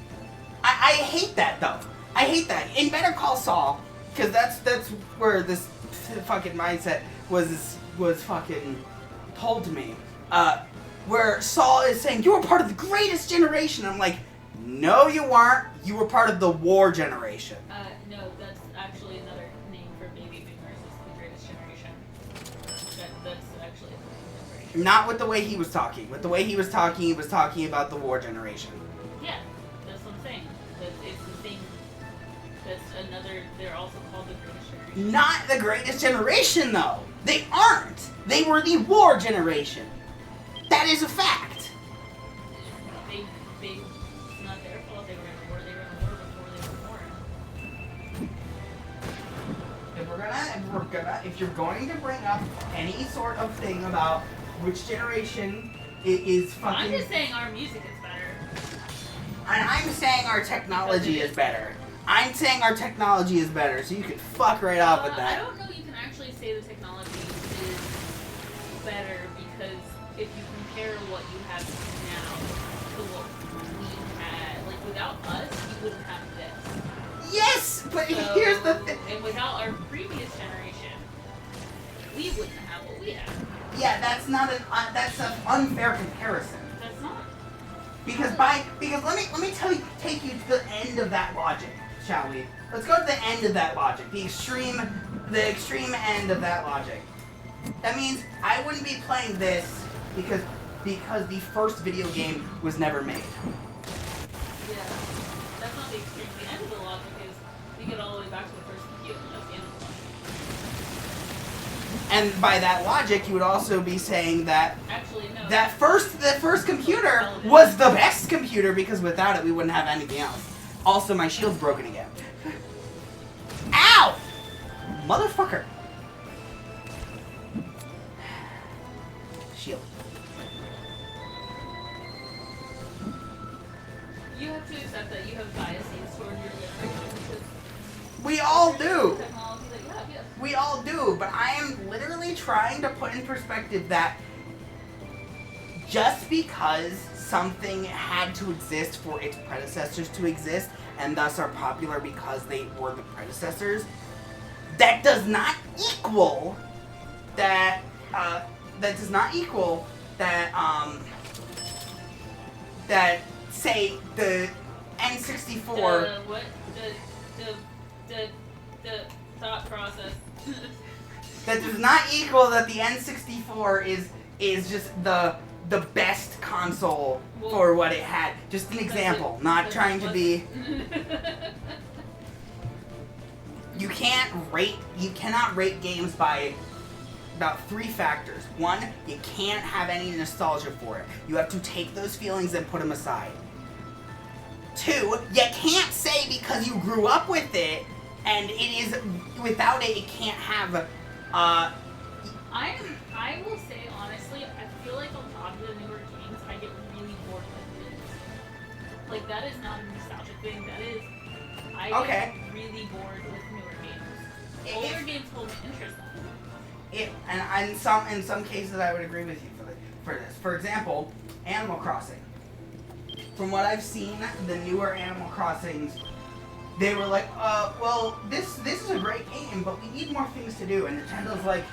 I hate that though. I hate that. In Better Call Saul, because that's where this fucking mindset was fucking told to me. Where Saul is saying, you were part of the greatest generation. I'm like, no you weren't. You were part of the war generation. No, that's actually another name for baby boomers is the greatest generation. That's actually a generation. Not with the way he was talking. With the way he was talking about the war generation. Yeah, that's what I'm saying. It's the same. That's another. They're also called the greatest generation. Not the greatest generation, though. They aren't. They were the war generation. That is a fact. It's not their fault. They were in a war. They were in a war before they were born. If you're going to bring up any sort of thing about which generation it is fucking. I'm just saying our music is better. And I'm saying our technology is better. I'm saying our technology is better, so you can fuck right off with I that. don't know you can actually say the technology is better because if you compare what you have now to what we had, like without us, you wouldn't have this. Yes, but So, here's the thing. And without our previous generation, we wouldn't have what we have. Yeah, that's not that's an unfair comparison. That's not. Because let me take you to the end of that logic, shall we? Let's go to the end of that logic, the extreme end of that logic. That means I wouldn't be playing this because the first video game was never made. Yeah. That's not the extreme. The end of the logic is we get all the way back to the first computer. That's the end of the logic. And by that logic, you would also be saying that Actually, no. the first computer was the best computer because without it we wouldn't have anything else. Also, my shield's broken again. Ow! Motherfucker. Shield. You have to accept that you have biases toward your generation because We all do. technology that you have, yes. We all do, but I am literally trying to put in perspective that just because something had to exist for its predecessors to exist, and thus are popular because they were the predecessors, that does not equal that, that say, the N64... The thought process. That does not equal that the N64 is just the best console for what it had. Just an example, not trying to be... You cannot rate games by about 3 factors. 1, you can't have any nostalgia for it. You have to take those feelings and put them aside. 2, you can't say because you grew up with it, and it is, without it can't have, I will say honestly, I feel like a lot of the newer games I get really bored with it. Like that is not a nostalgic thing, that is, I get really bored with newer games. Older games hold my interest on. In some cases I would agree with you for this. For example, Animal Crossing. From what I've seen, the newer Animal Crossings, they were like, well, this is a great game, but we need more things to do. And Nintendo's like,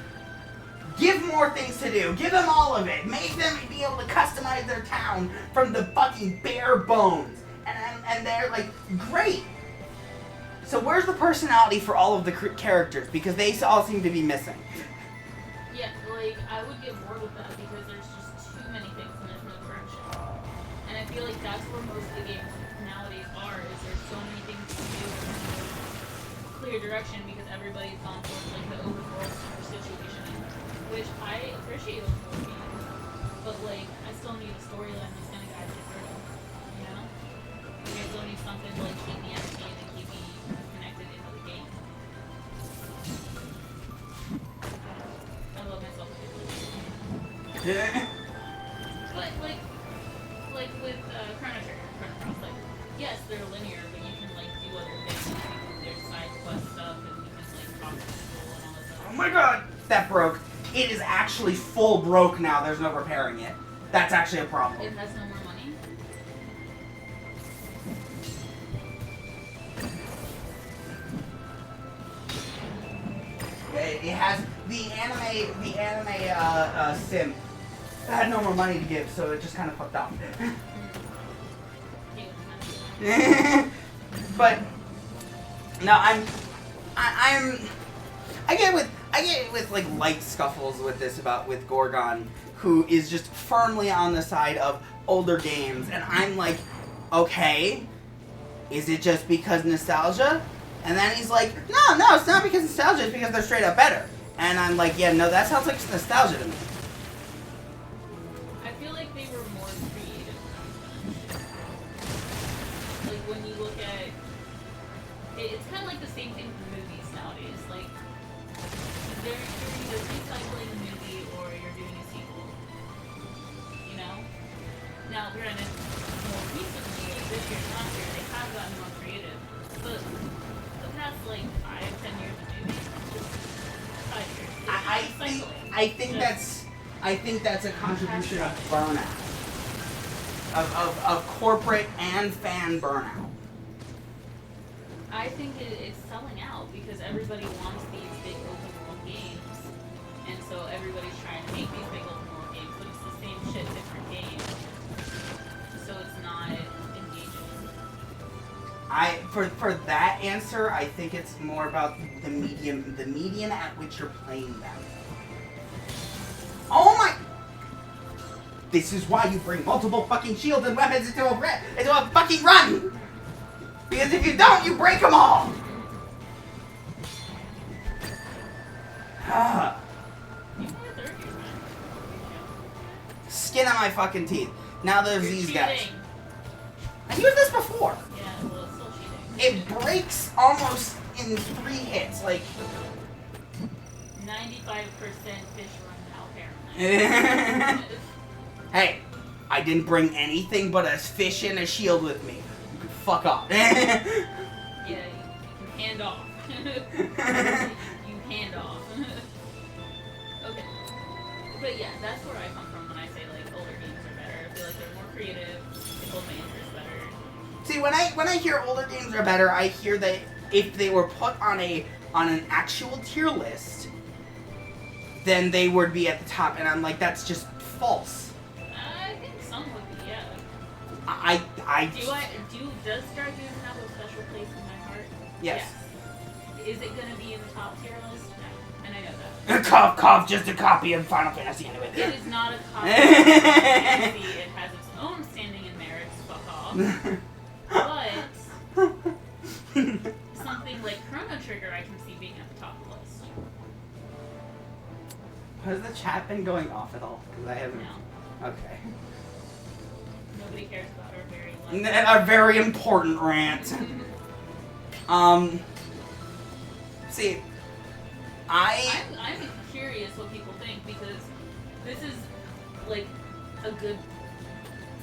give more things to do. Give them all of it. Make them be able to customize their town from the fucking bare bones. And they're like, great. So where's the personality for all of the characters? Because they all seem to be missing. Yeah, like, I would get bored with that because there's just too many things and there's no direction. And I feel like that's where most of the games nowadays are, is there's so many things to do and no clear direction because everybody's gone towards, like, the overworld super situation, which I appreciate overworld games, but, like, I still need a storyline that's gonna guide me through, you know? I still need something to, like, keep me entertained and keep me connected into the game. I love myself a bit. But like with Chrono Trigger and Chrono Cross, like yes, they're linear, but you can like do other things. You can do their side quest stuff, and you can like talk to people and all that stuff. Oh my god, that broke. It is actually full broke now. There's no repairing it. That's actually a problem. It has no more money. It has the anime sim had no more money to give, so it just kind of fucked up. But no, I get it with like light scuffles with this with Gorgon, who is just firmly on the side of older games, and I'm like, okay, is it just because nostalgia? And then he's like, no, it's not because nostalgia, it's because they're straight up better. And I'm like, yeah, no, that sounds like nostalgia to me. I feel like they were more creative. Like when you look at it's kind of like the same thing for movies nowadays. Like you're either recycling a movie or you're doing a sequel. You know? Now, granted, more recently, this year, last year, they have gotten more creative. But the past, like, 5-10 years of movies, just 5 years. I think that's a contribution of burnout. Of corporate and fan burnout. I think it's selling out because everybody wants these big open world games. And so everybody's trying to make these big open world games, but it's the same shit, different games. So it's not engaging. For that answer, I think it's more about the medium at which you're playing them. Oh my! This is why you bring multiple fucking shields and weapons into a fucking run! Because if you don't, you break them all! Skin on my fucking teeth. Now there's You're these cheating. guys. I used this before. Yeah, well, it's still cheating. It breaks almost in 3 hits. Like, fish run now, apparently. Hey, I didn't bring anything but a fish and a shield with me. You can fuck off. Yeah, you can hand off. You hand off. Okay. But yeah, that's where I come from when I say like older games are better. I feel like they're more creative, they hold my interest better. See, when I hear older games are better, I hear that if they were put on an actual tier list, then they would be at the top, and I'm like, that's just false. I think some would be, yeah. Does Gargantua have a special place in my heart? Yes. Is it gonna be in the top tier list? No. And I know that. Cough, just a copy of Final Fantasy anyway. It is not a copy of Final Fantasy. It has its own standing and merits. Fuck off. But something like Chrono Trigger I can see being at the top of the list. Has the chat been going off at all? Because I haven't. No. Okay. Nobody cares about our very A very important rant. See, I'm curious what people think because this is like a good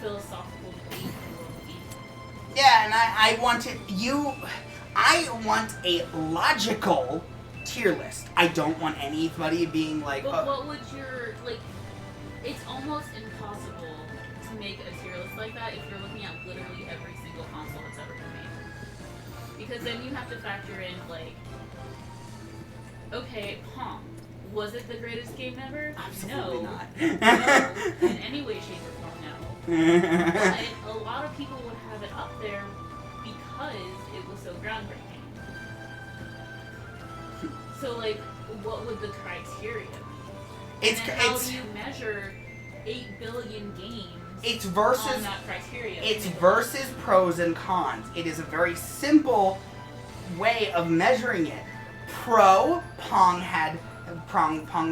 philosophical debate. yeah, and I want a logical tier list. I don't want anybody being like. But what would your like? It's almost impossible to make a tier list like that if you're looking at literally every single console that's ever been made. Because then you have to factor in like, okay, Pong, was it the greatest game ever? Absolutely not. No, in any way, shape, or form, no. But a lot of people would have it up there because it was so groundbreaking. So, like, what would the criteria be? How do you measure 8 billion games on that criteria? It's versus pros and cons. It is a very simple way of measuring it. Pong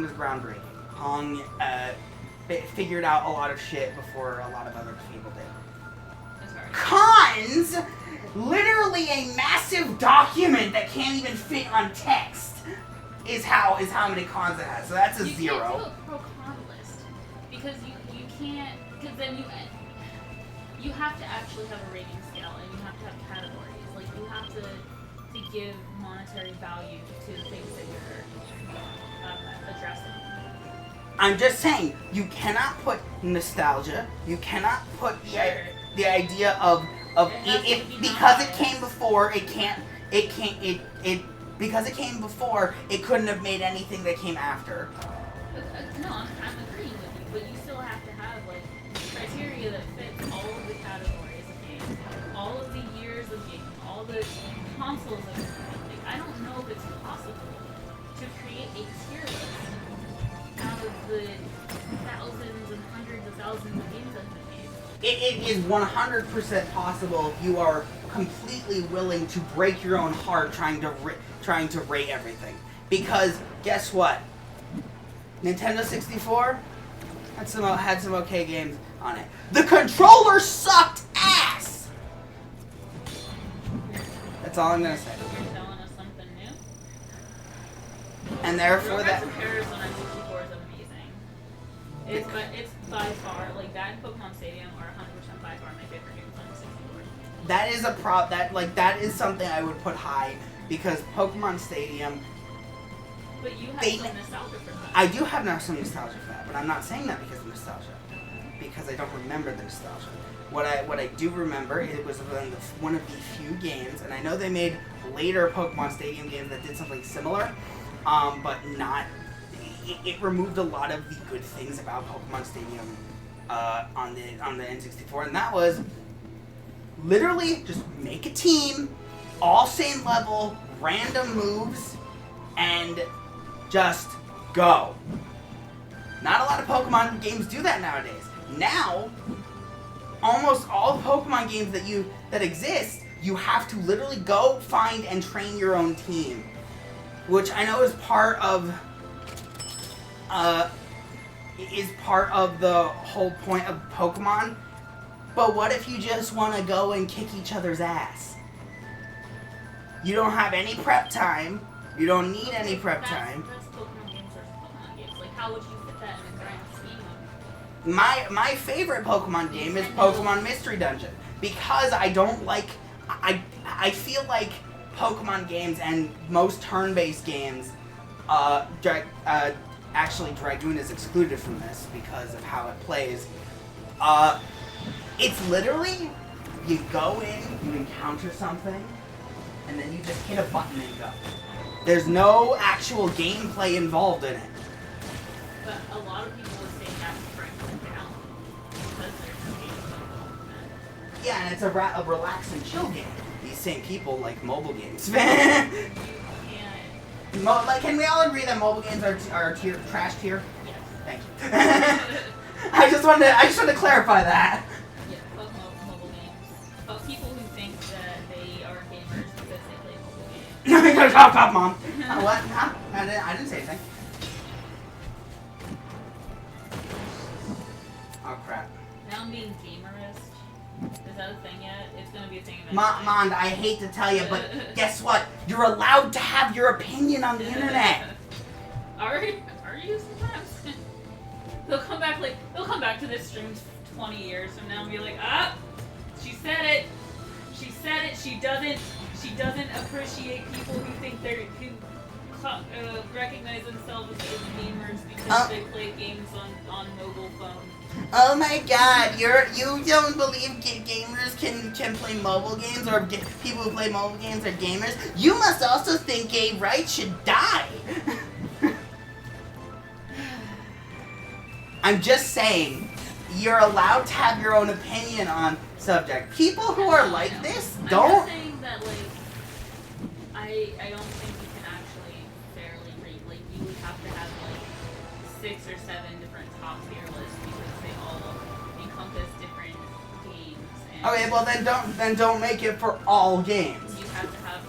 was groundbreaking. Pong figured out a lot of shit before a lot of other people did. Cons, literally a massive document that can't even fit on text is how many cons it has. So that's a 0. You can't do a pro-con list because you can't, because then you have to actually have a rating scale and you have to have categories. Like you have to give monetary value to the things that you're addressing. I'm just saying, you cannot put nostalgia. You cannot put the idea of it because it came before. Because it came before, it couldn't have made anything that came after. No, I'm agreeing with you, but you still have to have like criteria that fits all of the categories of games, all of the years of games, all the consoles of games. Like, I don't know if it's possible to create a tier list out of the thousands and hundreds of thousands of games that have been made. It is 100% possible if you are completely willing to break your own heart trying to rate everything. Because guess what? Nintendo 64 had some okay games on it. The controller sucked ass. That's all I'm gonna say. You're telling us something new. And therefore that. Comparison on 64 is amazing. It's by far like that and Pokemon Stadium are 100% by far my favorite games on 64. That is that is something I would put high because Pokemon Stadium. But you have some nostalgia for that. I do have some nostalgia for that, but I'm not saying that because of nostalgia. Because I don't remember the nostalgia. What I do remember, it was one of the few games, and I know they made later Pokemon Stadium games that did something similar, but not. It removed a lot of the good things about Pokemon Stadium on the N64, and that was literally just make a team, all same level, random moves, and just go. Not a lot of Pokemon games do that nowadays. Now, almost all Pokemon games that exist, you have to literally go find and train your own team, which I know is part of the whole point of Pokemon. But what if you just want to go and kick each other's ass? You don't have any prep time. You don't need any prep time. That's Pokemon games how would you fit that in the grand scheme of... My favorite Pokemon game is Pokemon Mystery Dungeon because I don't like I feel like Pokemon games and most turn-based games actually Dragoon is excluded from this because of how it plays. It's literally you go in, you encounter something, and then you just hit a button and go. There's no actual gameplay involved in it. But a lot of people would say that's breaking down because there's no gameplay involved in it. Yeah, and it's a relax and chill game. These same people like mobile games. You can't... Can we all agree that mobile games are trash tier? Yes. Thank you. I just wanted to clarify that. Yeah, fuck mobile games. But people who think that they are gamers because they play mobile games. Stop, Mom. What? Huh? I didn't say anything. Oh crap. Now I'm being gamerist. Is that a thing yet? It's gonna be a thing eventually. Mond, I hate to tell you, but guess what? You're allowed to have your opinion on the internet. Are you sometimes? They'll come back to this stream 20 years from now and be like, she said it. She said it. She doesn't appreciate people who think who recognize themselves as gamers because they play games on mobile phones. Oh my God! You don't believe gamers can play mobile games, or people who play mobile games are gamers? You must also think gay rights should die. I'm just saying, you're allowed to have your own opinion on subject. People who are like this don't. I'm just saying that I don't think you can actually fairly rate. Like you would have to have 6 or 7 different top tier lists because they all encompass different games. And Okay, well then don't make it for all games. you have to have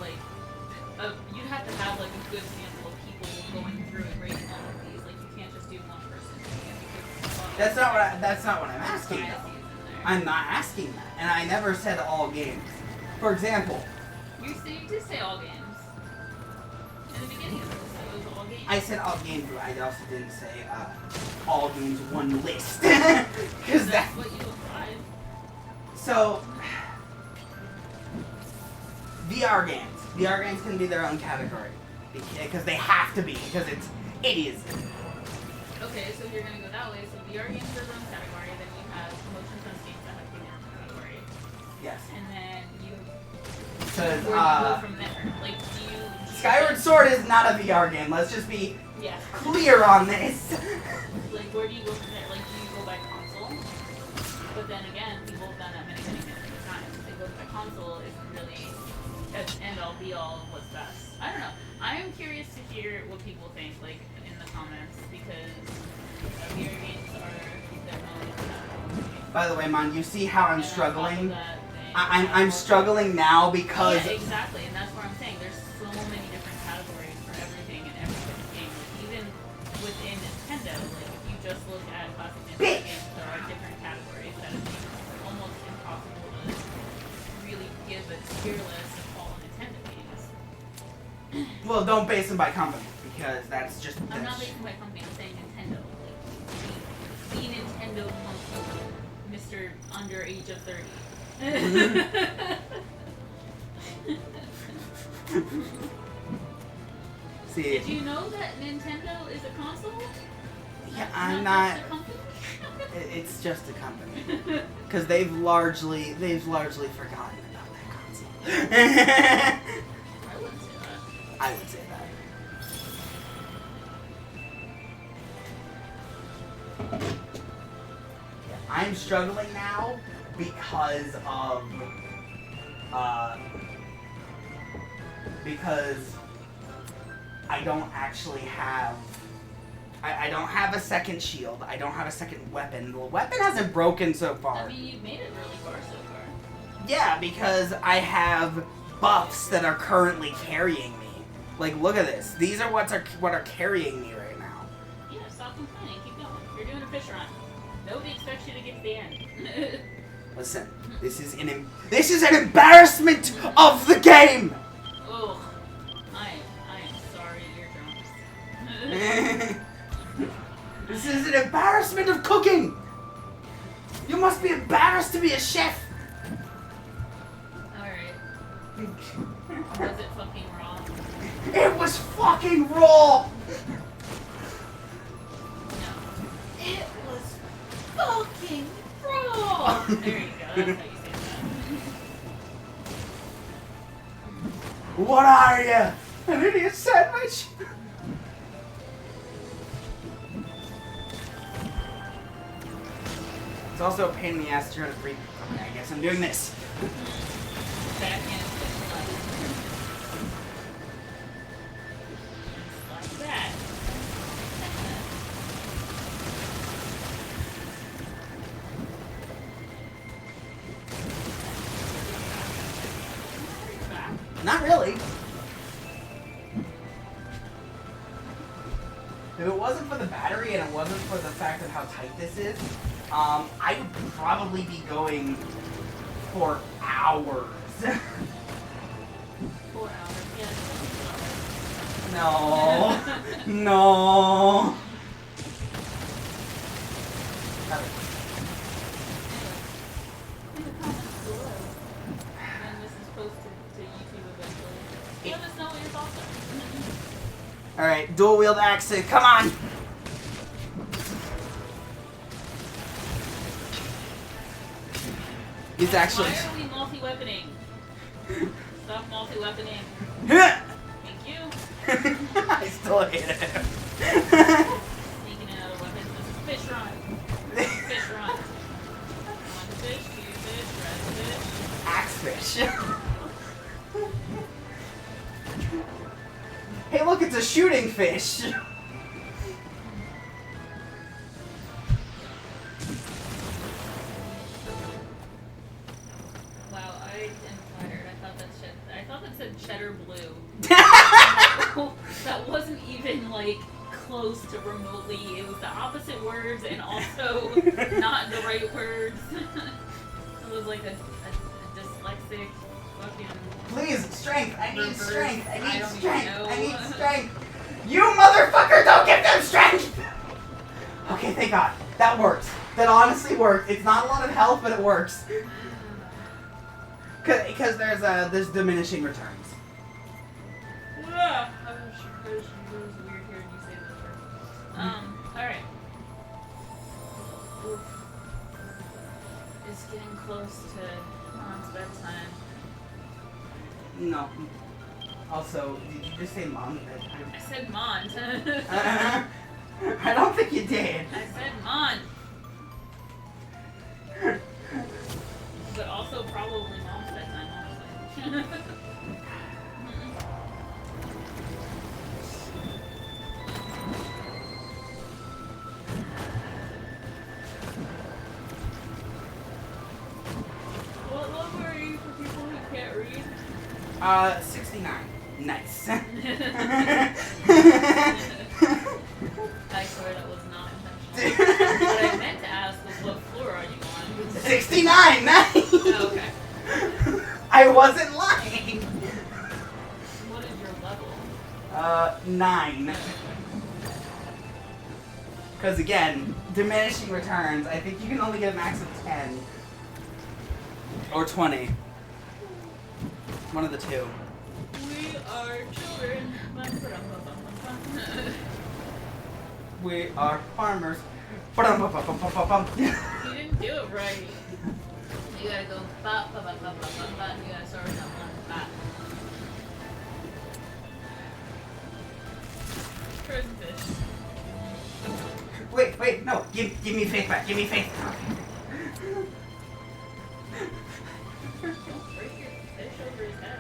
you'd have to have a good sample of people going through and rating all of these. Like you can't just do one person. That's not what I'm asking. I'm not asking that, and I never said all games. For example, You did say all games. In the beginning of this, it was all games. I said all games, but I also didn't say all games one list. Because That's what you implied. So, VR games. VR games can be their own category because they have to be because it's idiocy. Okay, so if you're gonna go that way, so VR games are their own category, then you have motion sense games that have to be their own category. Yes. And then where Because do you go from there? Like, do you Skyward Sword is not a VR game. Let's just be yeah. clear on this. Like, where do you go from there? Like, do you go by console? But then again, people have done that many times. They go by console isn't really an end-all be-all of what's best. I don't know. I am curious to hear what people think, like, in the comments, because VR games are their own category. By the way, Mon, you see how I'm And on top of struggling? that, I'm struggling now because Yeah, exactly, and that's what I'm saying. There's so many different categories for everything and every type of game. Like, even within Nintendo, like if you just look at classic Nintendo games, there are different categories that it makes almost impossible to really give a tier list of all Nintendo games. well, don't base them by company because that's just. I'm not basing my company. I'm saying Nintendo. Like the Nintendo monkey, Mr. Under age of 30. See, Did you know that Nintendo is a console? yeah, I'm not. Just a company? It's just a company because they've largely forgotten about that console. I wouldn't say that. I would say that. Yeah, I'm struggling now because I don't actually have. I don't have a second shield. I don't have a second weapon. The weapon hasn't broken so far. I mean, you've made it really far so far. Yeah, because I have buffs that are currently carrying me. Like, look at this. These are what are carrying me right now. Yeah, stop complaining. Keep going. You're doing a fish run. Nobody expects you to get to the end. Listen, this is an embarrassment of the game. Ugh. I am sorry, eardrums. This is an embarrassment of cooking! You must be embarrassed to be a chef! Alright. Was it fucking raw? It was fucking raw! No. It was fucking raw! There you go, that's how you say that. What are you? An idiot sandwich? It's also a pain in the ass to try to breathe. Okay, I guess I'm doing this. Backhand like that. Not really. If it wasn't for the battery and it wasn't for the fact of how tight this is, I would probably be going for hours. 4 hours, yes. No. No. In the comments below, when this is posted to YouTube eventually, let us know what your thoughts are. Alright, dual wield axe, come on! He's actually. Why are we multi-weaponing? Stop multi-weaponing. Thank you. I still hate it. Sneaking out of weapons. This is fish run. Fish run. One fish, two fish, red fish. Axe fish. Hey, look, it's a shooting fish. Wow, I am flattered. I thought that said cheddar blue. That wasn't even like close to remotely. It was the opposite words and also not the right words. It was like a dyslexic fucking. Please, strength. I need reverse. strength. I I need don't even strength. know. I need strength. You motherfucker, don't give them strength! Okay, thank God. That works. That honestly works. It's not a lot of health, but it works. Because there's diminishing returns. Yeah. It was weird hearing you say those words. Alright. Oof. It's getting close to Mom's bedtime. No. Also, did you just say mom's bedtime? I said Mont. I don't think you did. I said Mont. But also probably Mom's bedtime, honestly. What level are you for people who can't read? 69. Nice. I swear that was not intentional. What I meant to ask was what floor are you on? 69! Nice! Oh, okay. I wasn't lying! What is your level? 9. Because again, diminishing returns, I think you can only get a max of 10. Or 20. One of the two. We are children. We are farmers. You You didn't do it right. You gotta go ba ba ba ba ba ba ba. You gotta start with that one ba. Frozen fish. Wait, no. Give me faith back. Give me faith. Don't break your fish over his head.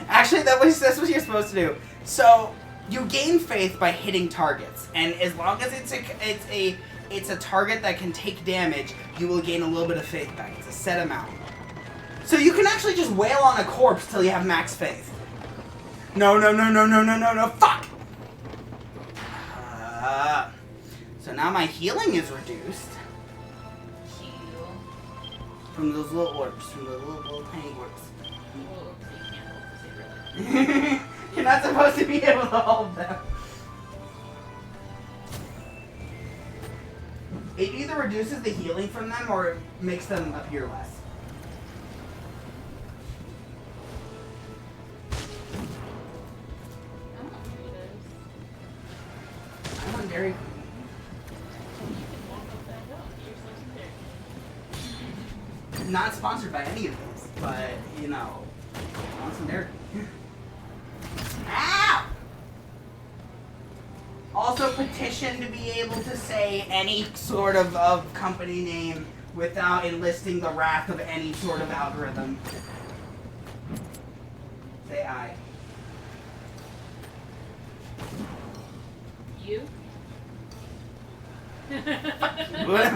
Actually, that's what you're supposed to do. So you gain faith by hitting targets, and as long as it's a target that can take damage, you will gain a little bit of faith back. It's a set amount. So you can actually just wail on a corpse till you have max faith. No, fuck! So now my healing is reduced Heal. from those little orbs, from the little tiny orbs. Well, so you can't hold the saber. You're not supposed to be able to hold them. It either reduces the healing from them or it makes them appear less. I don't know who it is. I want Dairy You can walk up that hill. Get yourself some dairy. Not sponsored by any of these, but you know, I want some Dairy. Ow! Also petition to be able to say any sort of company name without enlisting the wrath of any sort of algorithm. Say I. You? What?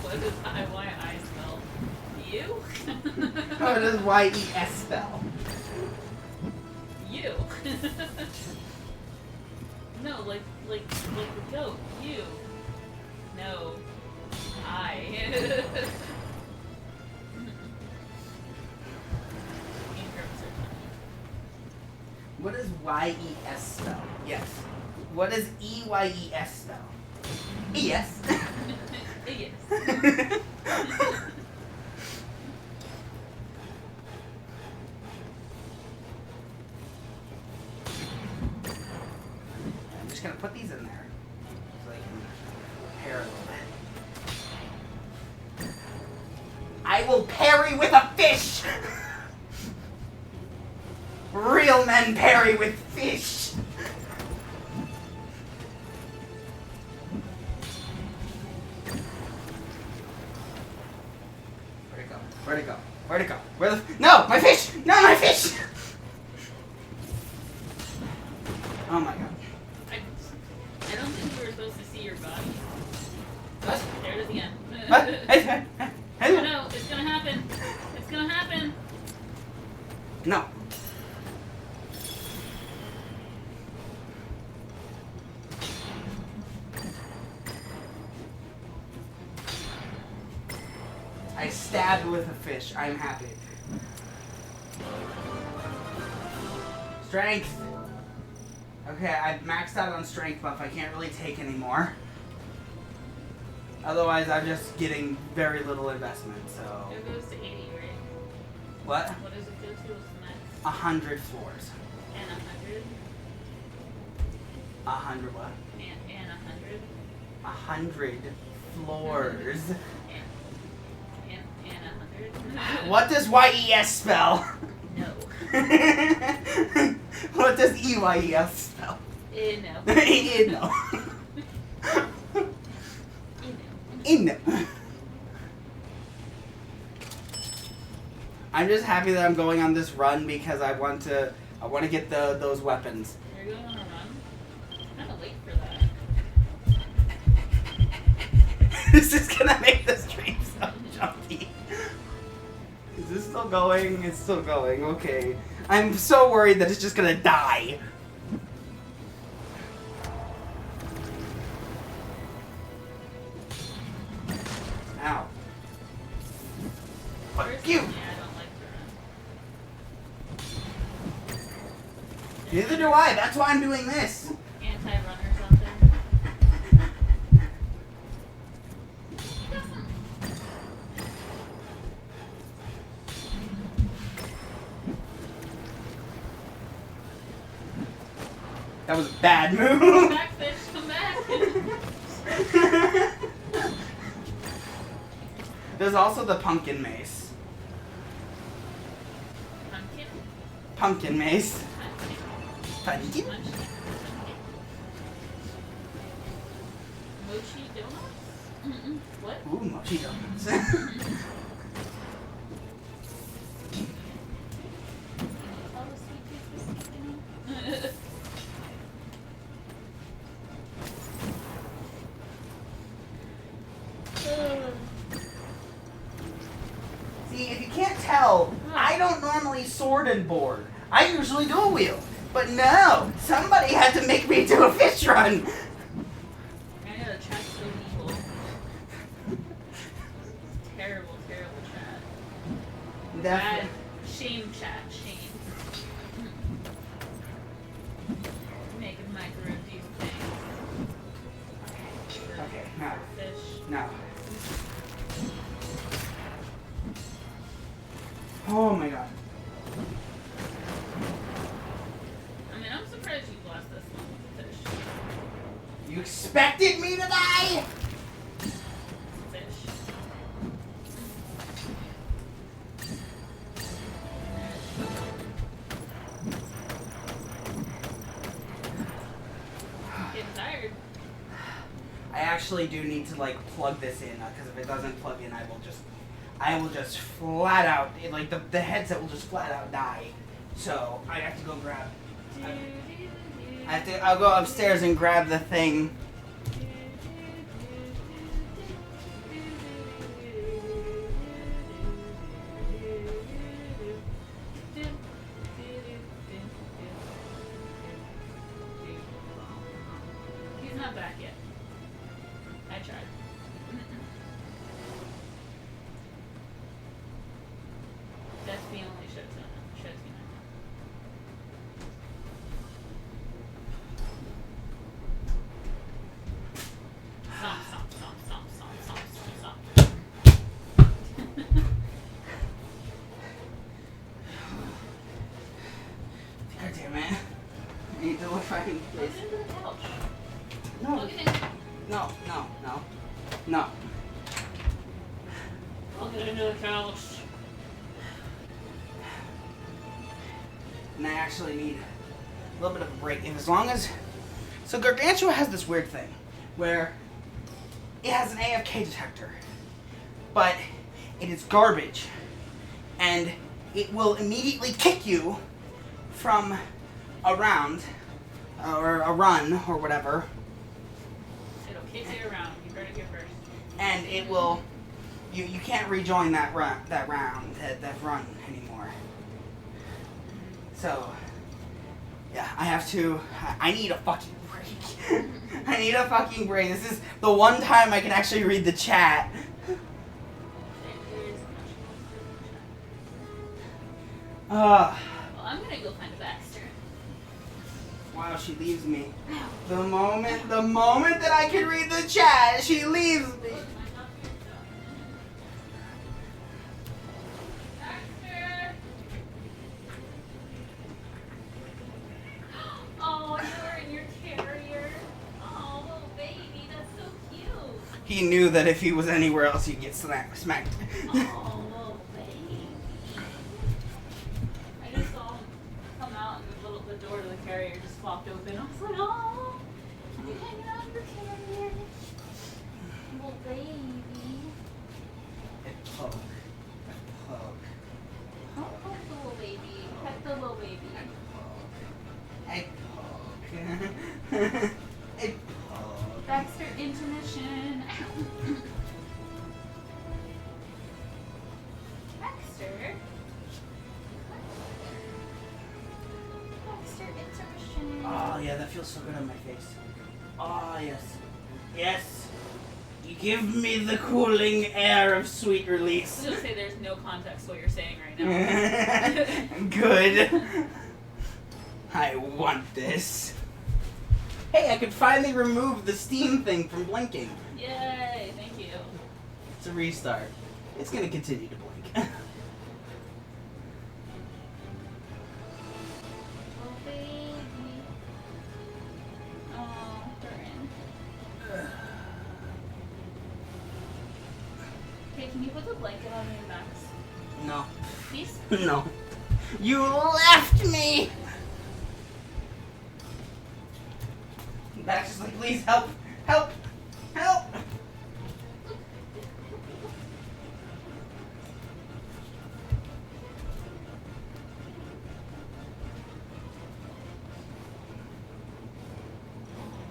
What does I spell? You? How does Y-E-S spell? You. No, like the goat. You. No. I. What does Y-E-S spell? Yes. What does E-Y-E-S spell? E-S. Yes. I'm just gonna put these in there so they can pair a little bit. I will parry with a fish! Real men parry with fish! Where'd it go? Where'd it go? Where'd it go? Where the... No! My fish! No, my fish! Oh my god. I don't think you were supposed to see your body. What? There it is again. What? Oh no, it's gonna happen. It's gonna happen. No. I stabbed with a fish. I'm happy. Strength. Okay, I've maxed out on strength buff. I can't really take anymore. Otherwise, I'm just getting very little investment, so... It goes to 80, right? What? What does it go to? What's the next? 100 floors. And 100? 100 what? And 100? 100 floors. And 100? What does Y-E-S spell? No. What does E-Y-E-S spell? No. No. No. I'm just happy that I'm going on this run because I want to get those weapons. You're going on a run? I'm kind of late for that. This is gonna make the stream so jumpy. Is this still going? It's still going. Okay. I'm so worried that it's just gonna die. Ow. Fuck you! Yeah, I don't like to run. Neither do I. That's why I'm doing this. Anti-run or something. That was a bad Come move. back, fish, come back! There's also the pumpkin mace. Pumpkin? Pumpkin mace. Pumpkin? Pumpkin? Mochi donuts? What? Ooh, mochi donuts. All the sweet pieces sticking. See, if you can't tell, I don't normally sword and board. I usually dual wield. But no, somebody had to make me do a fish run. I know the chat's so evil. Terrible, terrible chat. Bad. Definitely. Shame chat, shame. Making micro review things. No. Oh my god. I mean, I'm surprised you lost this one with the fish. You expected me to die? Fish. Getting tired. I actually do need to like plug this in because if it doesn't plug in, I will just flat out like the headset will just flat out die. So I have to go grab. I'll go upstairs and grab the thing. He's not back yet. I tried. That's the only shows you know. Stop. God damn it! I need to look fucking Plug place. it into the couch. No, Plug it in. no. Plug it into the couch. And I actually need a little bit of a break. And as long as... So Gargantua has this weird thing where it has an AFK detector, but it is garbage. And it will immediately kick you from a round, or a run, or whatever. It'll kick you around. You heard it here first. And it will... You can't rejoin that run anymore. So, yeah, I need a fucking break. I need a fucking break. This is the one time I can actually read the chat. Well, I'm gonna go find a Baxter. Wow, she leaves me. The moment that I can read the chat, she leaves me. Baxter! Oh, you're in your terrier. Oh, little baby, that's so cute. He knew that if he was anywhere else, he'd get smacked. Oh, little baby. I just saw him come out and the door to the carrier just flopped open. I was like, oh, you hanging out in your carrier. Little baby. Poke. Oh, the little baby. Pet the little baby. Egg poke. Egg poke. Baxter intermission. Baxter. Baxter intermission. Oh yeah, that feels so good on my face. Oh yes. Yes. You give me the cooling air of sweet I was release. gonna say there's no context to what you're saying right now. Good. I want this. Hey, I could finally remove the Steam thing from blinking. Yay, thank you. It's a restart. It's gonna continue to blink. Oh, baby. Oh, they're in. Hey, can you put the blanket on me, Max? No. Please? No. You left me! Max is like, please help! Help! Help!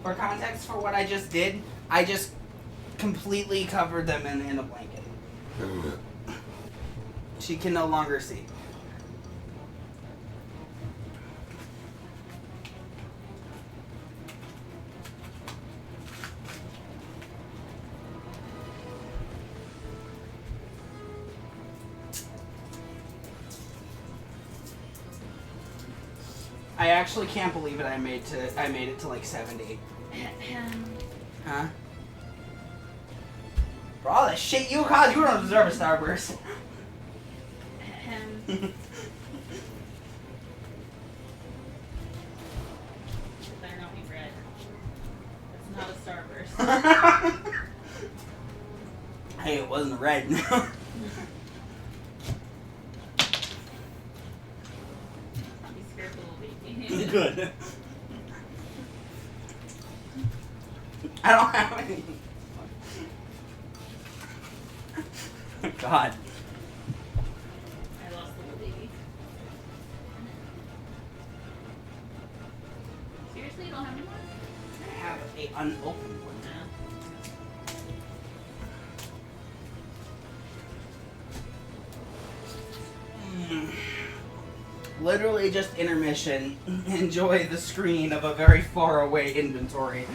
For context for what I just did, I just completely covered them in a blanket. She can no longer see. I actually can't believe it. I made it to like 70. Huh? For all the shit you caused, you don't deserve a starburst. It better not be red. It's not a starburst. Hey, it wasn't red. Be scared, little baby. Good. I don't have any. God. I lost the little baby. Seriously, you don't have any more? I have a unopened one. Literally just intermission. Enjoy the screen of a very far away inventory.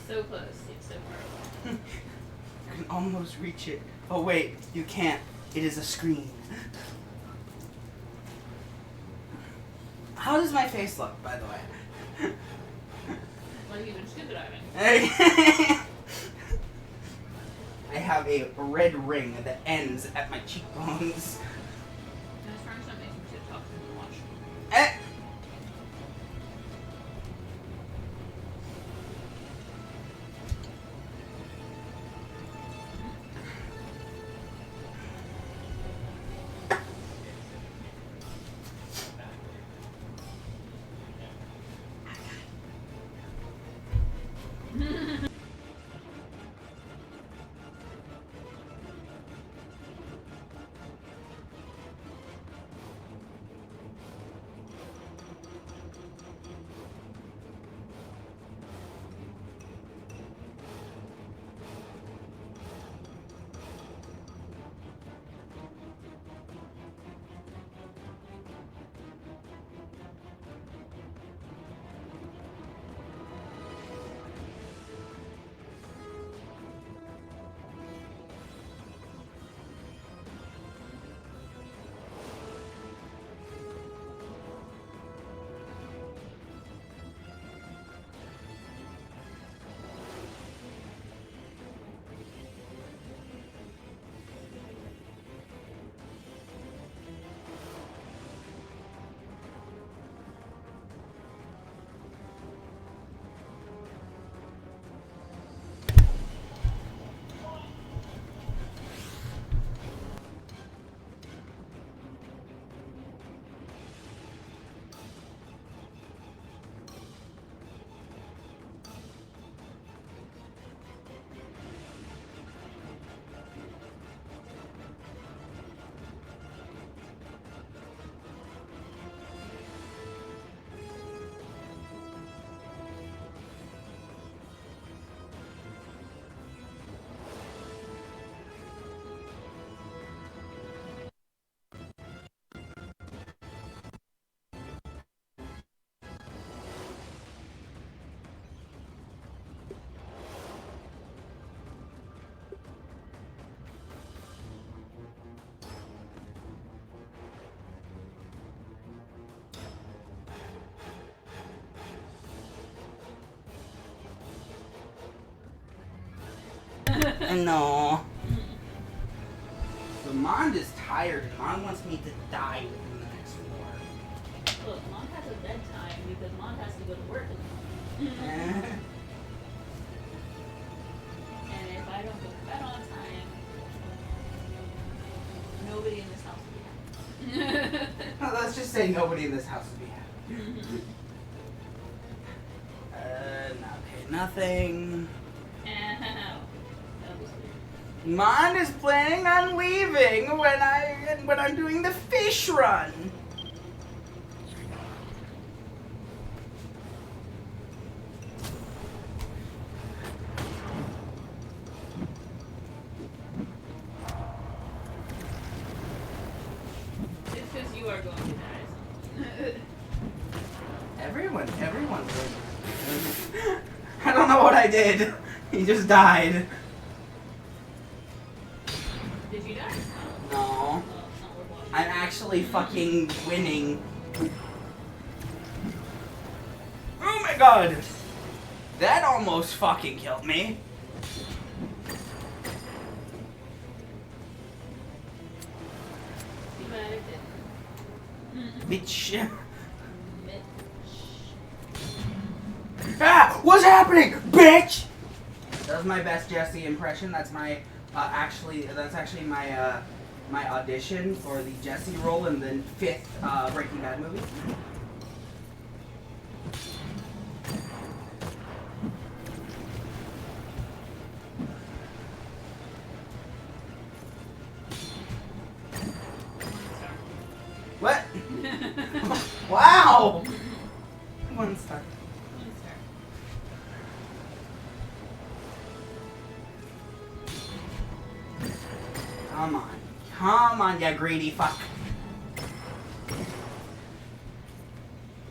So close, it's so far away. You can almost reach it. Oh wait, you can't. It is a screen. How does my face look, by the way? Like you've been scuba diving. I have a red ring that ends at my cheekbones. I was trying to make some TikToks and watch. Eh. No. So Mond is tired and Mond wants me to die within the next floor. Look, Mom has a bedtime because Mom has to go to work in the morning. And if I don't go to bed on time, nobody in this house will be happy. Let's just say nobody in this house will be happy. Not pay nothing. Mond is planning on leaving when I'm doing the fish run. It's because you are going to die. Everyone's I don't know what I did. He just died. Did you die? No. Oh, it's not worth watching. I'm actually fucking winning. Oh my god! That almost fucking killed me. Bitch. Mitch. Ah! What's happening, bitch? That was my best Jesse impression. That's my that's actually my my audition for the Jesse role in the 5th Breaking Bad movie. What? Wow! 1 star. Come on. Come on, you greedy fuck.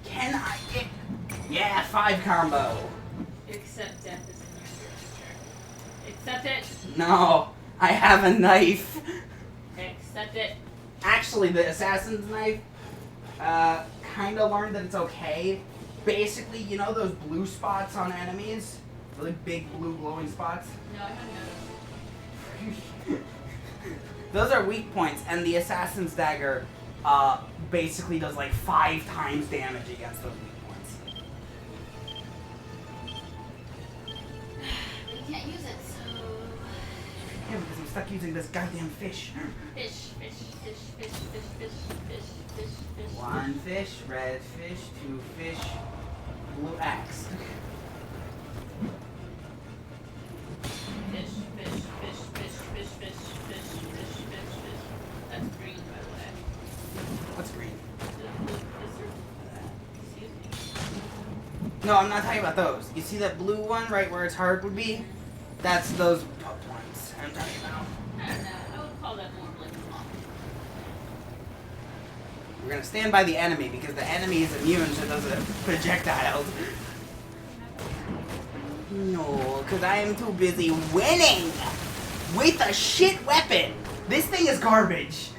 Can I get... Yeah, 5 combo. Accept death is in your future. Accept it. No, I have a knife. Accept it. Actually, the assassin's knife, kind of learned that it's okay. Basically, you know those blue spots on enemies? Really big blue glowing spots? No, I haven't noticed. Those are weak points, and the assassin's dagger basically does like 5 times damage against those weak points. You can't use it, so... Yeah, because I'm stuck using this goddamn fish. Fish, fish, fish, fish, fish, fish, fish, fish, fish. 1 fish, red fish, 2 fish, blue axe. Fish, fish, fish, fish, fish, fish, fish, fish, fish, fish. That's green, by the way. What's green? Excuse me. No, I'm not talking about those. You see that blue one right where its heart would be? That's those points I'm talking about. I don't know. I would call that more like a mom. We're gonna stand by the enemy because the enemy is immune to those projectiles. No, because I am too busy winning with a shit weapon. This thing is garbage.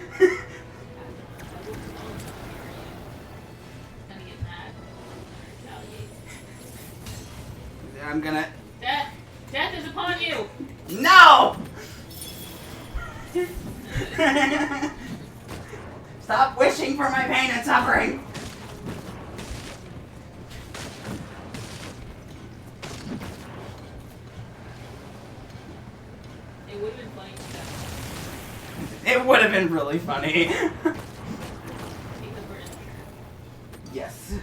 I'm gonna... Death! Death is upon you! No! Stop wishing for my pain and suffering. It would have been funny to It would have been really funny. because we're in the Yes.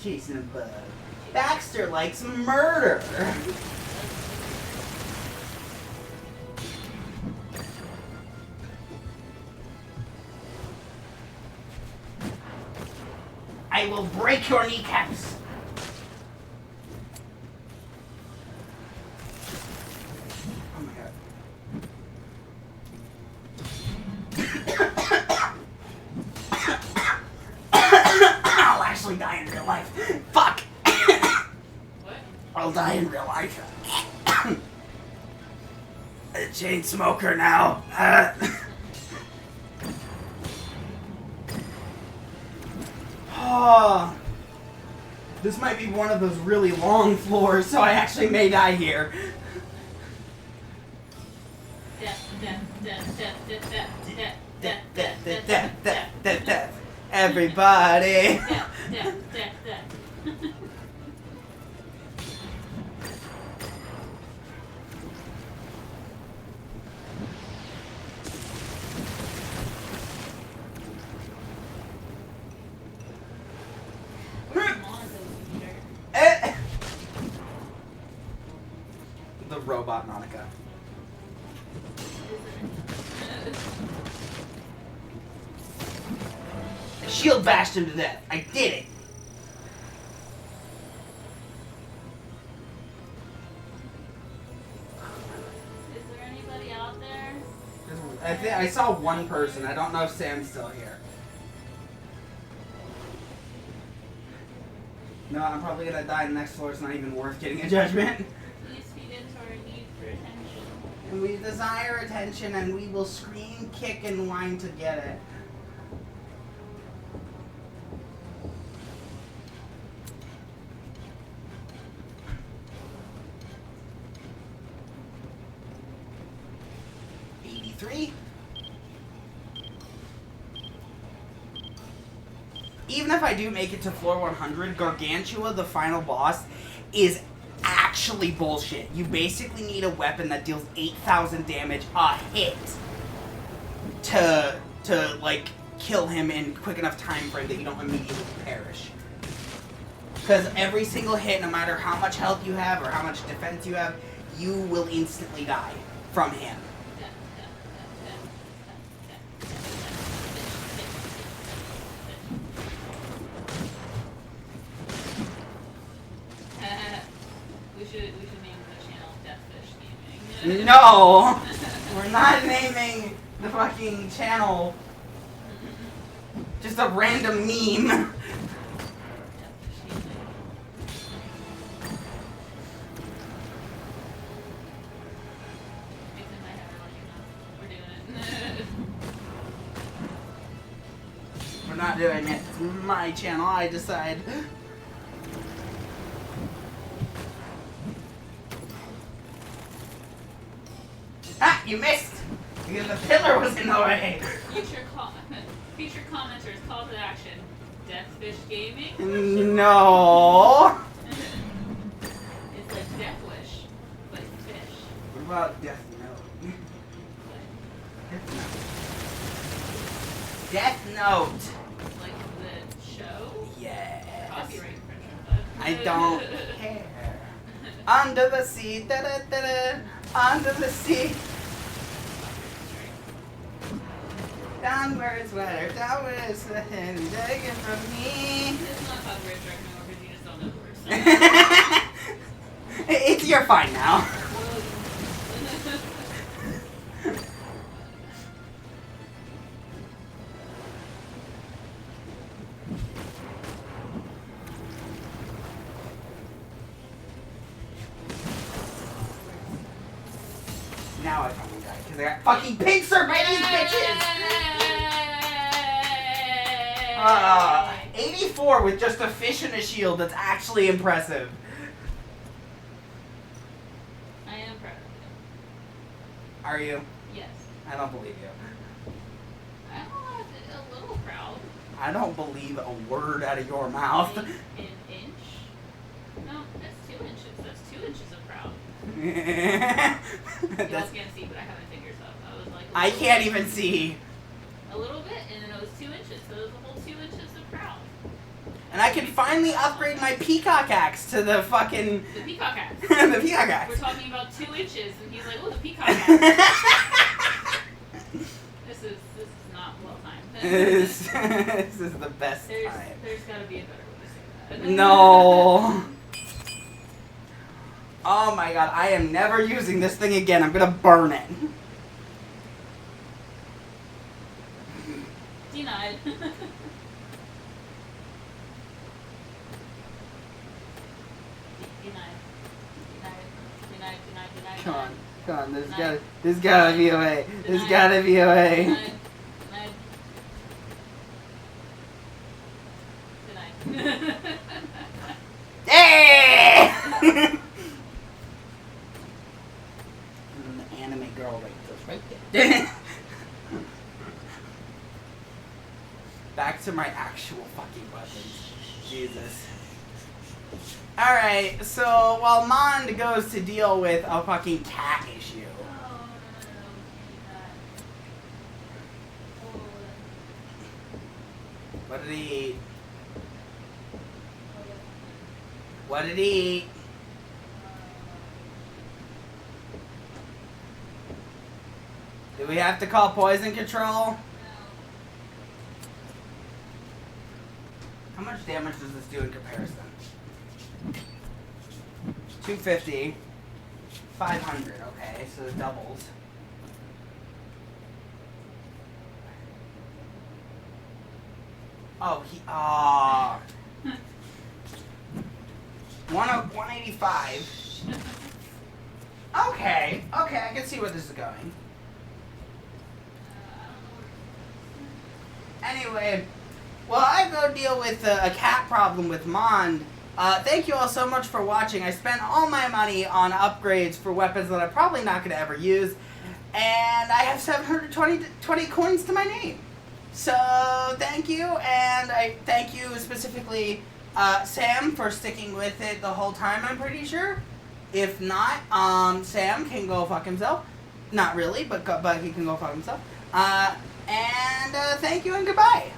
Chasing a bug. Baxter likes murder. I will break your kneecaps. Oh my god. I'll actually die in real life. Fuck. What? I'll die in real life. A chain smoker now. Oh, this might be one of those really long floors, so I actually may die here. Death, death, death, death, death, death, death, Death, death, death, death, death, death, death, death. Everybody. death, death, death, death. The robot Monica. I shield bashed him to death. I did it. Is there anybody out there? I saw one person. I don't know if Sam's still here. No, I'm probably gonna die the next floor. It's not even worth getting a judgment. Please feed into our need for attention. And we desire attention, and we will scream, kick, and whine to get it. 3. Even if I do make it to floor 100, Gargantua, the final boss, is actually bullshit. You basically need a weapon that deals 8,000 damage a hit to like kill him in quick enough time frame that you don't immediately perish. Because every single hit, no matter how much health you have or how much defense you have, you will instantly die from him. We should name the channel Deathfish Gaming. No! We're not naming the fucking channel just a random meme. We're not doing it. It's my channel. I decide. Ah, you missed! Because the pillar was in the way. Future commenters, call to action. Deathfish Gaming? No! It's like Death Wish, but fish. What about Death Note? Death Note! Like the show? Yes. Copyright infringement. I don't care. Under the sea, da da da da. Under the sea. Downwards, weather, downwards, and take it from me. It's not copyright strike anymore because you just don't know the words. You're fine now. Now I fucking died because I got fucking pincer by these bitches. 84 with just a fish and a shield. That's actually impressive. I am proud of you. Are you? Yes. I don't believe you. I'm a little proud. I don't believe a word out of your mouth. An inch? No, that's 2 inches. That's 2 inches of proud. You guys can't see, but I have my fingers up. I was like, I can't even see. A little bit, and then it was 2 inches, so it was a whole 2 inches of proud. And I can finally upgrade my peacock axe to the fucking... The peacock axe. the peacock axe. We're talking about 2 inches, and he's like, oh, the peacock axe. This is not well timed. This is the best There's time. gotta be a better way to say that. No. Oh my god, I am never using this thing again. I'm gonna burn it. Denied. Denied. Come on, there's gotta be a way. There's gotta be a way. Denied. Hey! The anime girl right there. Back to my actual fucking weapons. Jesus. Alright, so while Mond goes to deal with a fucking cat issue. What did he eat? What did he eat? Do we have to call poison control? How much damage does this do in comparison? 250. 500, okay, so it doubles. Oh, 185. Okay, I can see where this is going. Anyway, well, I go deal with a cat problem with Mond. Thank you all so much for watching. I spent all my money on upgrades for weapons that I'm probably not going to ever use. and I have 720 coins to my name. So thank you, and I thank you specifically, Sam, for sticking with it the whole time, I'm pretty sure. If not, Sam can go fuck himself. Not really, but he can go fuck himself. And thank you and goodbye.